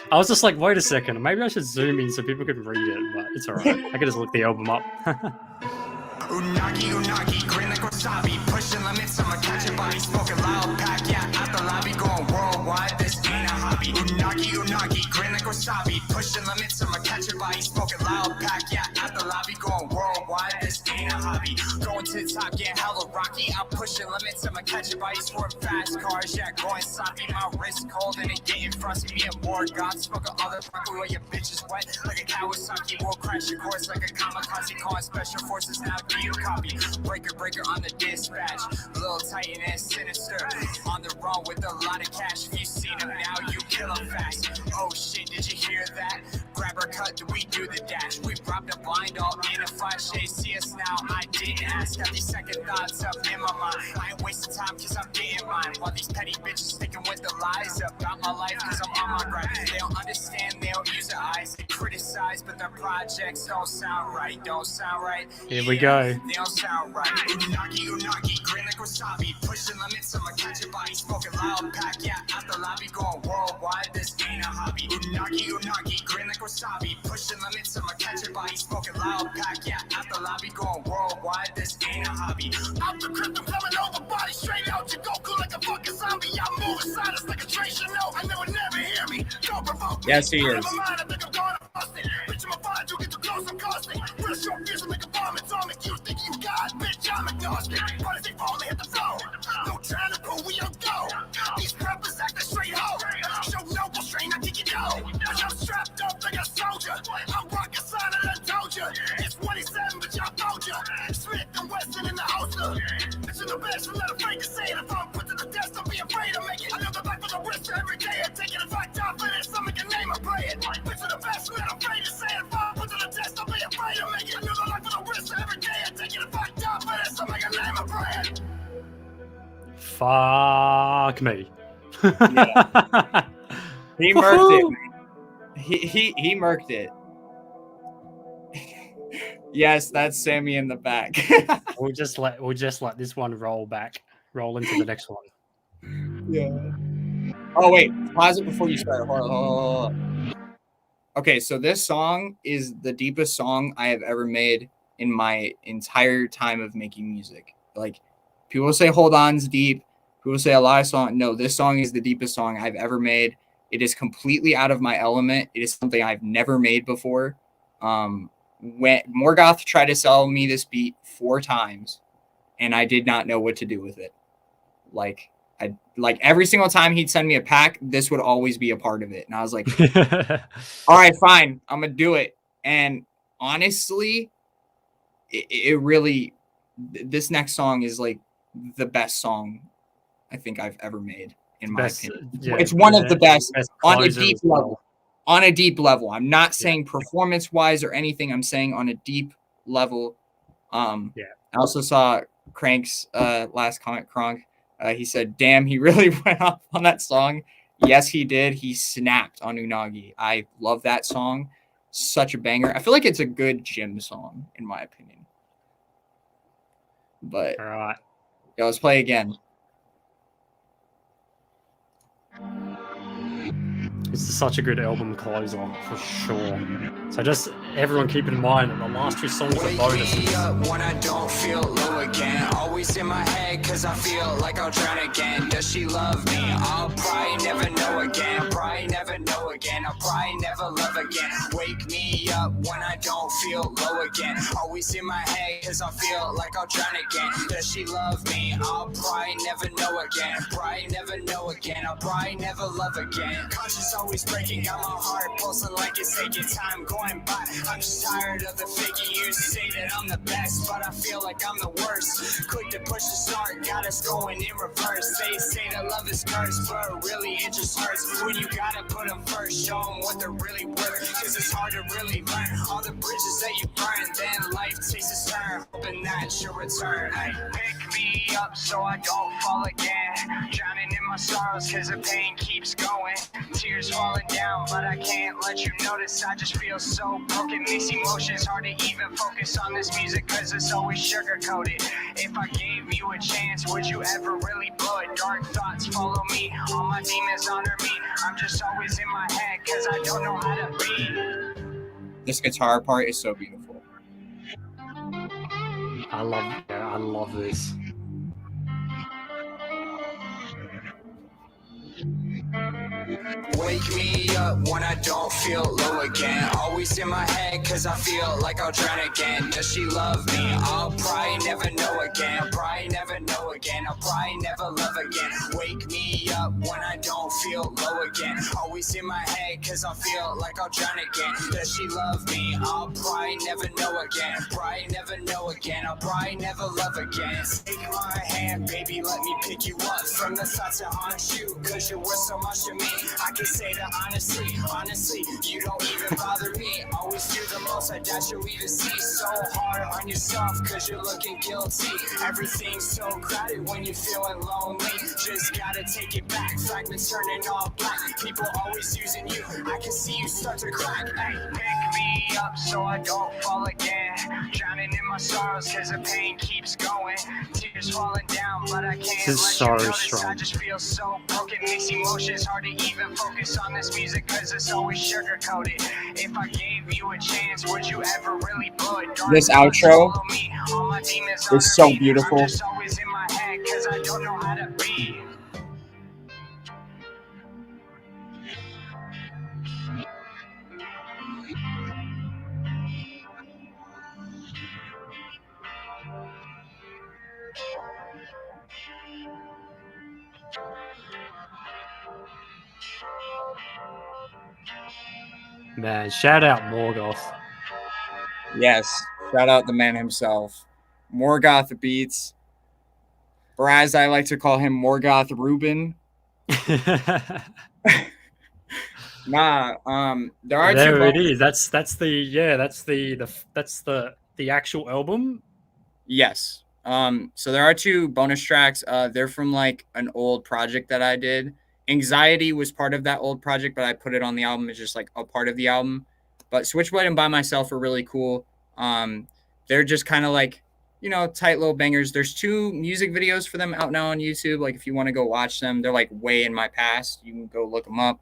Speaker 2: I was just like, wait a second. Maybe I should zoom in so people can read it. But it's all right. I can just look the album up.
Speaker 3: Unagi, green like wasabi, pushing limits, I'ma catch your body, smoking loud pack, yeah, at the lobby, going worldwide, this ain't a hobby. Unagi, green like wasabi, pushing limits, I'ma catch your body, smoking loud pack, yeah, at the lobby, going worldwide, this ain't a hobby. Going to the top, getting hella rocky, I'm pushing limits, I'ma catch your body, swerve fast cars, yeah, going sloppy, my wrist cold and it getting frosty, me and more God, smoking other fucking where your bitch is wet, like a Kawasaki, will crash your course like a kamikaze, calling special forces now. You copy, breaker on the dispatch. Lil Tytan and Sinister on the run with a lot of cash. If you seen him now, you kill him fast. Oh shit, did you hear that? Grab her cut, do we do the dash? We robbed a blind all in a flash. They see us now. I didn't ask, got these second thoughts up in my mind. I ain't wasting time cause I'm getting mine. While these petty bitches sticking with the lies about my life cause I'm on my grind. They don't understand, they don't use their eyes. They criticize, but their projects don't sound right.
Speaker 2: Here we go.
Speaker 3: They don't sound right. Unagi, green like wasabi, pushing limits, I'ma catch your body, smoking loud pack, yeah, at the lobby, going worldwide, this ain't a hobby. Unagi, green like wasabi, pushing limits, I'ma catch your body, smoking loud pack, yeah, at the lobby, going worldwide, this ain't a hobby. I'm the crypto coming over body, straight out, you Goku like a fucking zombie, I'm moving silence like a trace, you know, I know it never hear me, don't provoke me.
Speaker 1: Yes, he is.
Speaker 3: Bitch, I'm a fine, you get too close, I'm caustic. Real short fuse, make a bomb, it's on me. You think you got, bitch, I'm agnostic. But as they fall, they hit the floor. No time to prove we don't go. These rappers acting straight ho. Show noble strain, I think you know. I'm strapped up like a soldier. I'm rocking sign, I done told you. It's 27, but y'all told you. Smith and Wesson in the holster. Bitch, in the best, I'm not afraid to say it. If I'm put to the test, don't be afraid to make it. I know the back for the wrist every day. I take it if I die for this, I'll make a name and play it. Bitch, in the best, I'm not afraid to say it. If I'm put to the test, don't be afraid to make it. I know the life for the wrist every day. I take it if I die for this, I'll make a name and play it.
Speaker 2: Fuck me.
Speaker 1: Yeah. He murked it. He murked it. Yes, that's Sammy in the back.
Speaker 2: We'll just let this one roll into the next one.
Speaker 1: Yeah. Oh wait, pause it before you start. Hold on. Okay, so this song is the deepest song I have ever made in my entire time of making music. Like, people say Hold On's deep, people say a lot of song. No, this song is the deepest song I've ever made. It is completely out of my element. It is something I've never made before. When Morgoth tried to sell me this beat 4 times, and I did not know what to do with it. Like every single time he'd send me a pack, this would always be a part of it. And I was like, all right, fine, I'm gonna do it. And honestly, it really, this next song is like the best song I think I've ever made, in my opinion.
Speaker 2: Yeah,
Speaker 1: it's one of the best on a
Speaker 2: closer
Speaker 1: deep
Speaker 2: as well.
Speaker 1: level. On a deep level. I'm not saying performance wise or anything. I'm saying on a deep level. I also saw Crank's last comment, Kronk. He said, damn, he really went off on that song. Yes, he did. He snapped on Unagi. I love that song. Such a banger. I feel like it's a good gym song, in my opinion. But,
Speaker 2: all right.
Speaker 1: Yeah, let's play again.
Speaker 2: This is such a good album closer, for sure. So just everyone keep in mind that the last 2 songs are bonuses.
Speaker 3: Wake me up when I don't feel low again. Always in my head cause I feel like I'll drown again. Does she love me? I'll probably never know again. Probably never know again. I'll probably never love again. Wake me up when I don't feel low again. Always in my head cause I feel like I'll drown again. Does she love me? I'll probably never know again. Probably never know again. I'll probably never love again. Conscious always breaking, got my heart pulsing like it's taking time going by. I'm just tired of the faking. You say that I'm the best, but I feel like I'm the worst. Quick to push the start, got us going in reverse. They say that love is cursed, but really it just hurts when you gotta put them first. Show them what they're really worth, cause it's hard to really learn all the bridges that you burn. Then life takes a turn, hoping that you'll return. Hey, pick me up so I don't fall again. Drowning in my sorrows cause the pain keeps going. Tears falling down, but I can't let you notice. I just feel so broken, these emotions hard to even focus on this music cause it's always sugar coated. If I gave you a chance, would you ever really blow it? Dark thoughts follow me, all my demons honor me. I'm just always in my head cause I don't know how to be.
Speaker 1: This guitar part is so beautiful.
Speaker 2: I love this.
Speaker 3: Wake me up when I don't feel low again. Always in my head cause I feel like I'll drown again. Does she love me? I'll probably never know again. Probably never know again. I'll probably never love again. Wake me up when I don't feel low again. Always in my head cause I feel like I'll drown again. Does she love me? I'll probably never know again. Probably never know again. I'll probably never love again. Take my hand, baby, let me pick you up from the thoughts that haunt you, cause you're worth so much to me. I can say that honestly, you don't even bother me. Always do the most, I doubt you'll even see. So hard on yourself, cause you're looking guilty. Everything's so crowded when you're feeling lonely. Just gotta take it back, fragments turning all black. People always using you, I can see you start to crack. Hey, pick me up so I don't fall again. Drowning in my sorrows cause the pain keeps going. Tears falling down, but I can't
Speaker 2: This is
Speaker 3: let
Speaker 2: so
Speaker 3: you notice.
Speaker 2: strong.
Speaker 3: I just feel so broken, these emotions hard to even focus on this music cause it's always sugar coated. If I gave you a chance, would you ever really blow it? Dark
Speaker 1: This
Speaker 3: thoughts
Speaker 1: outro
Speaker 3: follow me, all my demons
Speaker 1: is
Speaker 3: honor
Speaker 1: so
Speaker 3: me.
Speaker 1: beautiful.
Speaker 3: I'm just always in my head cause I don't know how to be.
Speaker 2: Man, shout out Morgoth.
Speaker 1: Yes, shout out the man himself. Morgoth Beats. Or as I like to call him, Morgoth Rubin. Nah, there are
Speaker 2: There
Speaker 1: two
Speaker 2: it is. That's the actual album.
Speaker 1: Yes. So there are 2 bonus tracks. They're from like an old project that I did. Anxiety was part of that old project, but I put it on the album. It's just like a part of the album. But Switchblade and By Myself are really cool. They're just kind of like, tight little bangers. There's 2 music videos for them out now on YouTube. Like if you want to go watch them, they're like way in my past. You can go look them up.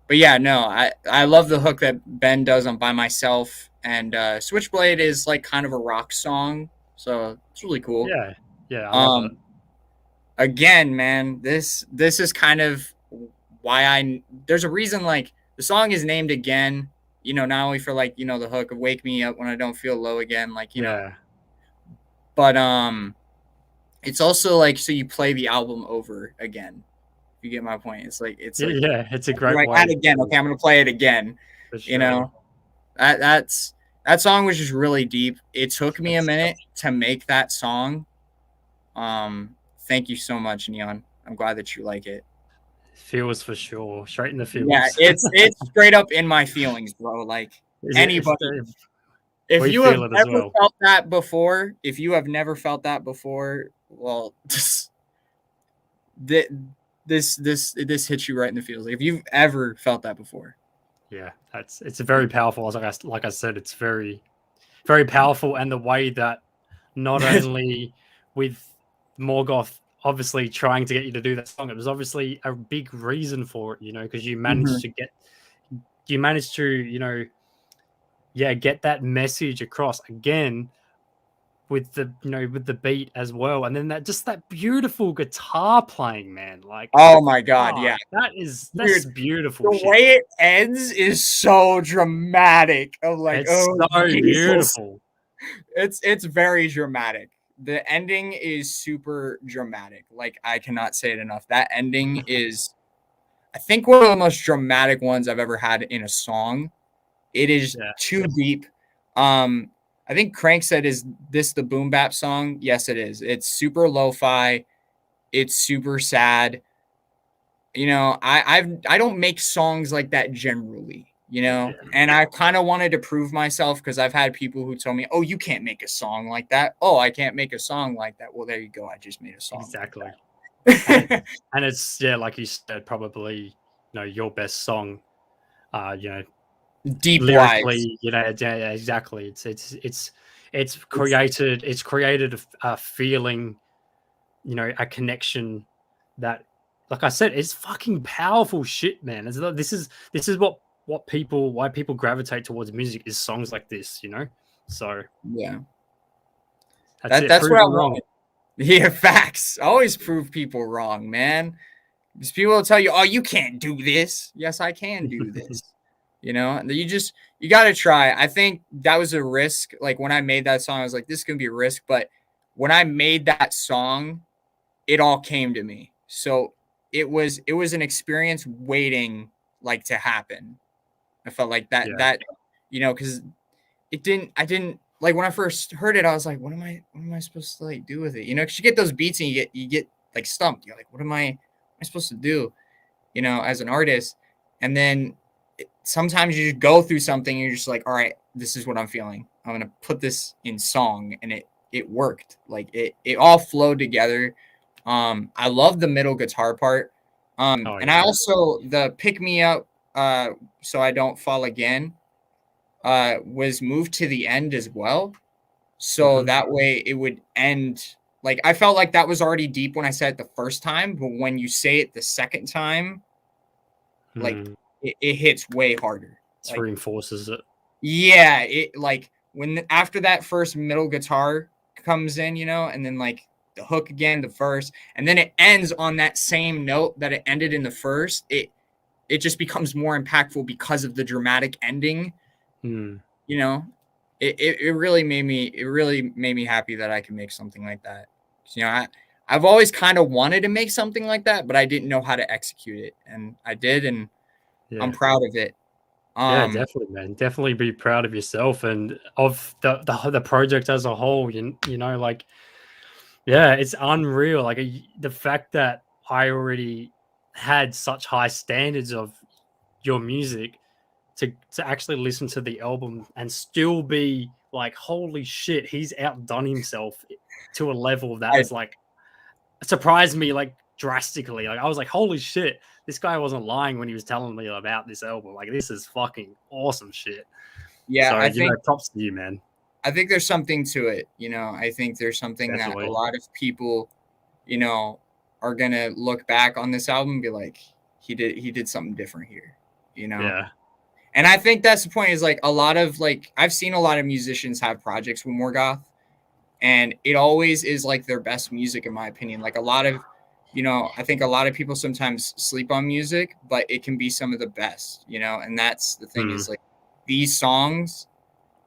Speaker 1: but yeah, no, I love the hook that Ben does on By Myself, and Switchblade is like kind of a rock song, so it's really cool.
Speaker 2: Yeah, yeah, I love it.
Speaker 1: Again, man, this is kind of why there's a reason like the song is named Again, you know, not only for like, you know, the hook of Wake Me Up When I Don't Feel Low Again, like, you know,
Speaker 2: Yeah,
Speaker 1: but it's also like so you play the album over again. If you get my point. It's like
Speaker 2: yeah, it's a
Speaker 1: you're
Speaker 2: great
Speaker 1: like
Speaker 2: way
Speaker 1: that again. Okay, I'm gonna play it again.
Speaker 2: for
Speaker 1: You
Speaker 2: sure.
Speaker 1: know, that song was just really deep. It took me a minute to make that song. Thank you so much, Neon. I'm glad that you like it.
Speaker 2: Feels for sure, straight in the
Speaker 1: Yeah,
Speaker 2: feels.
Speaker 1: it's straight up in my feelings, bro. Like anybody, if
Speaker 2: We
Speaker 1: you have
Speaker 2: feel it as
Speaker 1: never
Speaker 2: well.
Speaker 1: felt that before, if you have never felt that before, well, this this hits you right in the feels. Like if you've ever felt that before.
Speaker 2: Yeah, it's a very powerful. Like I said, it's very very powerful, and the way that not only with Morgoth obviously trying to get you to do that song, it was obviously a big reason for it, you know, because you managed to, you know, yeah, get that message across again with the, you know, with the beat as well, and then that beautiful guitar playing, man, like,
Speaker 1: Oh my god, yeah.
Speaker 2: that's
Speaker 1: Dude,
Speaker 2: beautiful
Speaker 1: the
Speaker 2: shit.
Speaker 1: way it ends is so dramatic. Of like,
Speaker 2: It's
Speaker 1: oh
Speaker 2: so
Speaker 1: Jesus.
Speaker 2: beautiful.
Speaker 1: It's very dramatic. The ending is super dramatic. Like I cannot say it enough. That ending is I think one of the most dramatic ones I've ever had in a song. It is
Speaker 2: Yeah.
Speaker 1: too deep. I think Crank said, "Is this the boom bap song?" Yes, it is. It's super lo-fi. It's super sad. You know, I don't make songs like that generally. You know, and I kind of wanted to prove myself because I've had people who told me, "Oh, you can't make a song like that." Oh, I can't make a song like that. Well, there you go. I just made a song.
Speaker 2: Exactly.
Speaker 1: Like that.
Speaker 2: And it's, yeah, like you said, probably, you know, your best song, you know,
Speaker 1: Deep wise.
Speaker 2: lyrically, you know, yeah, exactly. It's created a feeling, you know, a connection that, like I said, is fucking powerful shit, man. This is what people why people gravitate towards music is songs like this, you know. So
Speaker 1: Yeah.
Speaker 2: that's it.
Speaker 1: That's
Speaker 2: Prove
Speaker 1: what I
Speaker 2: me wrong.
Speaker 1: want. Yeah, facts. Always prove people wrong, man. Because people will tell you, "Oh, you can't do this." Yes, I can do this. You know, and you got to try. I think that was a risk. Like when I made that song, I was like, "This is gonna be a risk." But when I made that song, it all came to me. So it was an experience waiting like to happen. I felt like
Speaker 2: Yeah,
Speaker 1: that you know because it didn't. I didn't like when I first heard it. I was like, what am I supposed to like do with it? You know, because you get those beats and you get like stumped. You're like, what am I supposed to do? You know, as an artist, and then sometimes you just go through something and you're just like, all right, this is what I'm feeling. I'm gonna put this in song, and it worked. Like it all flowed together. I love the middle guitar part.
Speaker 2: oh
Speaker 1: And I
Speaker 2: yeah.
Speaker 1: also the pick me up, so I don't fall again, was moved to the end as well. So
Speaker 2: Mhm.
Speaker 1: that way it would end. Like I felt like that was already deep when I said it the first time, but when you say it the second time, like
Speaker 2: Mm.
Speaker 1: it hits way harder.
Speaker 2: This
Speaker 1: Like
Speaker 2: reinforces it.
Speaker 1: yeah, it like when after that first middle guitar comes in, you know, and then like the hook again, the first, and then it ends on that same note that it ended in the first. It just becomes more impactful because of the dramatic ending.
Speaker 2: Mm.
Speaker 1: You know, it really made me happy that I could make something like that. You know, I've always kind of wanted to make something like that, but I didn't know how to execute it, and I did, and I'm
Speaker 2: Yeah.
Speaker 1: proud of it.
Speaker 2: Yeah,
Speaker 1: Um,
Speaker 2: definitely, man. Definitely be proud of yourself and of the project as a whole. You know, like, yeah, it's unreal. Like, the fact that I already had such high standards of your music to actually listen to the album and still be like, holy shit, he's outdone himself to a level that
Speaker 1: I
Speaker 2: was like surprised me like drastically. Like I was like, holy shit, this guy wasn't lying when he was telling me about this album. Like this is fucking awesome shit.
Speaker 1: yeah,
Speaker 2: So, you know, props to you, man.
Speaker 1: I think there's something to it. You know, I think there's something that a
Speaker 2: Definitely.
Speaker 1: lot of people, you know, are gonna look back on this album and be like, he did something different here. you know?
Speaker 2: Yeah.
Speaker 1: And I think that's the point, is like a lot of like, I've seen a lot of musicians have projects with Morgoth, and it always is like their best music, in my opinion. Like a lot of, you know, I think a lot of people sometimes sleep on music, but it can be some of the best, you know? And that's the thing, is like these songs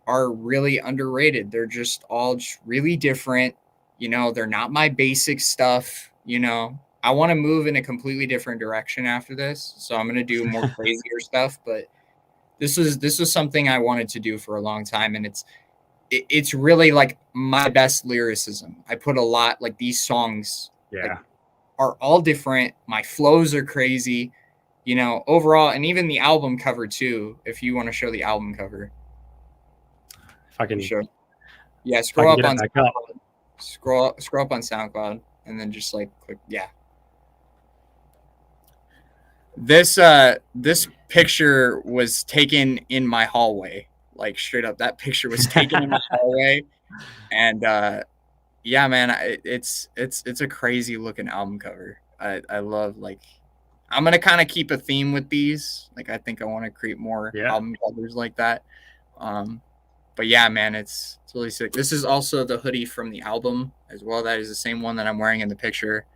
Speaker 1: are really underrated. They're just all really different. You know, they're not my basic stuff, you know. I want to move in a completely different direction after this. So I'm going to do more crazier stuff, but this was something I wanted to do for a long time, and it's really like my best lyricism. I put a lot, like these songs like, are all different. My flows are crazy, you know, overall, and even the album cover too. If you want to show the album cover,
Speaker 2: If I can,
Speaker 1: sure. Yeah, scroll up on
Speaker 2: SoundCloud.
Speaker 1: scroll up on SoundCloud, and then just like click. Yeah. This picture was taken in my hallway, like straight up. That picture was taken in my hallway, and yeah, man, it's a crazy looking album cover. I love, like, I'm gonna kind of keep a theme with these. Like, I think I want to create more album covers like that. But yeah, man, it's really sick. This is also the hoodie from the album as well. That is the same one that I'm wearing in the picture.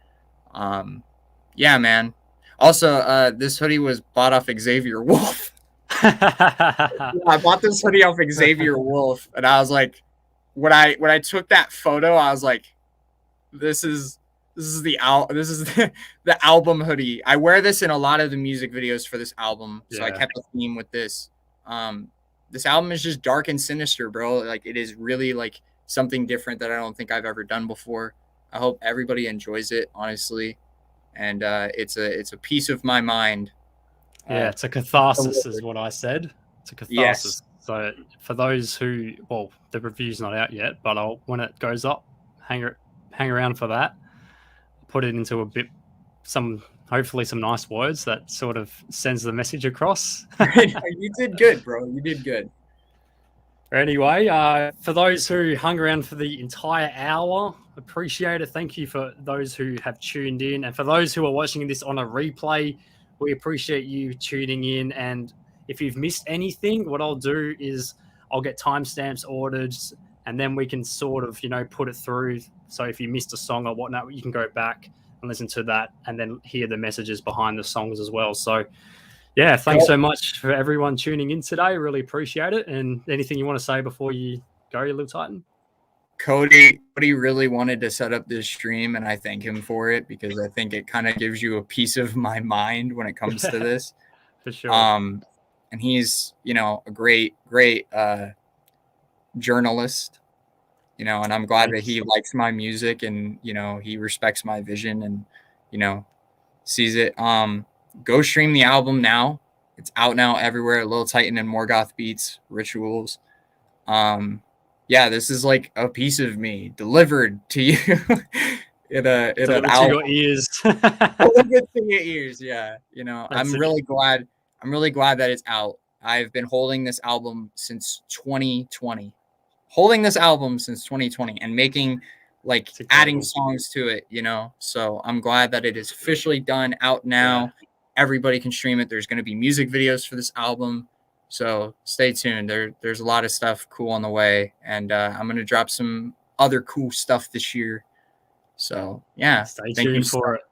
Speaker 1: Yeah, man. Also, this hoodie was bought off Xavier Wolf. I bought this hoodie off Xavier Wolf, and I was like, when I took that photo, I was like, this is the album hoodie. I wear this in a lot of the music videos for this album, so I kept a theme with this. This album is just dark and sinister, bro. Like, it is really like something different that I don't think I've ever done before. I hope everybody enjoys it, honestly. And it's a piece of my mind.
Speaker 2: Yeah, it's a catharsis, is what I said. It's a catharsis. Yes. So for those who, well, the review's not out yet, but when it goes up, hang around for that. Put it into hopefully some nice words that sort of sends the message across.
Speaker 1: You did good, bro. You did good.
Speaker 2: Anyway, for those who hung around for the entire hour, appreciate it. Thank you for those who have tuned in. And for those who are watching this on a replay, we appreciate you tuning in. And if you've missed anything, what I'll do is I'll get timestamps ordered, and then we can sort of, put it through. So if you missed a song or whatnot, you can go back and listen to that and then hear the messages behind the songs as well. So yeah, thanks so much for everyone tuning in today. Really appreciate it. And anything you want to say before you go, Lil Tytan?
Speaker 1: Cody really wanted to set up this stream, and I thank him for it, because I think it kind of gives you a piece of my mind when it comes to this.
Speaker 2: For sure.
Speaker 1: And he's, a great journalist, and I'm glad that he likes my music, and, he respects my vision, and, sees it. Go stream the album now. It's out now everywhere. Lil Tytan and Morgoth Beats, Rituals. Yeah, this is like a piece of me delivered to you in an album.
Speaker 2: To your ears.
Speaker 1: Delivered to your ears, yeah. I'm really glad that it's out. I've been holding this album since 2020. And making, like, adding songs to it, So I'm glad that it is officially done, out now. Yeah. Everybody can stream it. There's going to be music videos for this album. So stay tuned. There's a lot of stuff cool on the way. And I'm going to drop some other cool stuff this year. So, yeah.
Speaker 2: Stay tuned for it.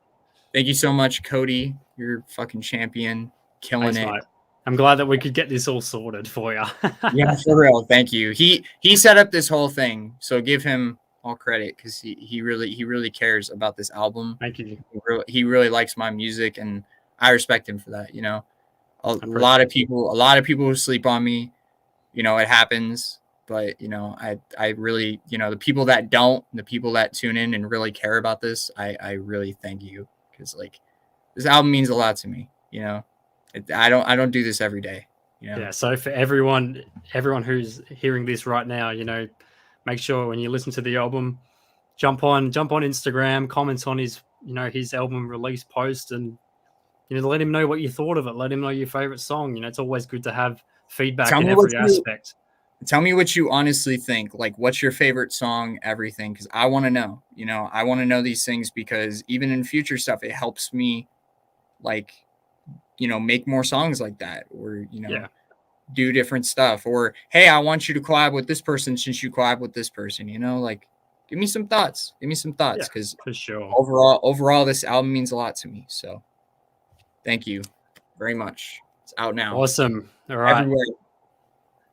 Speaker 1: Thank you so much, Cody. You're fucking champion. Killing it.
Speaker 2: Mate. I'm glad that we could get this all sorted for you.
Speaker 1: Yeah, for real. Thank you. He set up this whole thing. So give him all credit, because he really cares about this album.
Speaker 2: Thank you.
Speaker 1: He really likes my music, and I respect him for that. A lot of people who sleep on me, it happens, but I really, the people that don't, the people that tune in and really care about this, I really thank you, because, like, this album means a lot to me. I don't do this every day.
Speaker 2: Yeah. So for everyone who's hearing this right now, make sure when you listen to the album, jump on Instagram, comment on his album release post, and let him know what you thought of it. Let him know your favorite song. It's always good to have feedback in every aspect.
Speaker 1: Tell me what you honestly think. Like, what's your favorite song? Everything, because I want to know. I want to know these things, because even in future stuff, it helps me, like, make more songs like that, or
Speaker 2: Yeah.
Speaker 1: do different stuff, or hey, I want you to collab with this person since you collab with this person. Like, give me some thoughts. Because
Speaker 2: For sure.
Speaker 1: overall, this album means a lot to me. So, thank you very much. It's out now.
Speaker 2: Awesome. All right.
Speaker 1: Everywhere.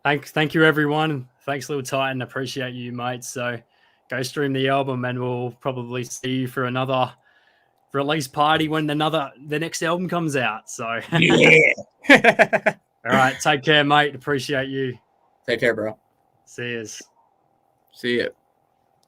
Speaker 2: Thank you, everyone. Thanks, Lil Tytan. Appreciate you, mate. So go stream the album, and we'll probably see you for another release party when the next album comes out. So
Speaker 1: Yeah.
Speaker 2: All right. Take care, mate. Appreciate you.
Speaker 1: Take care, bro.
Speaker 2: See yous.
Speaker 1: See ya.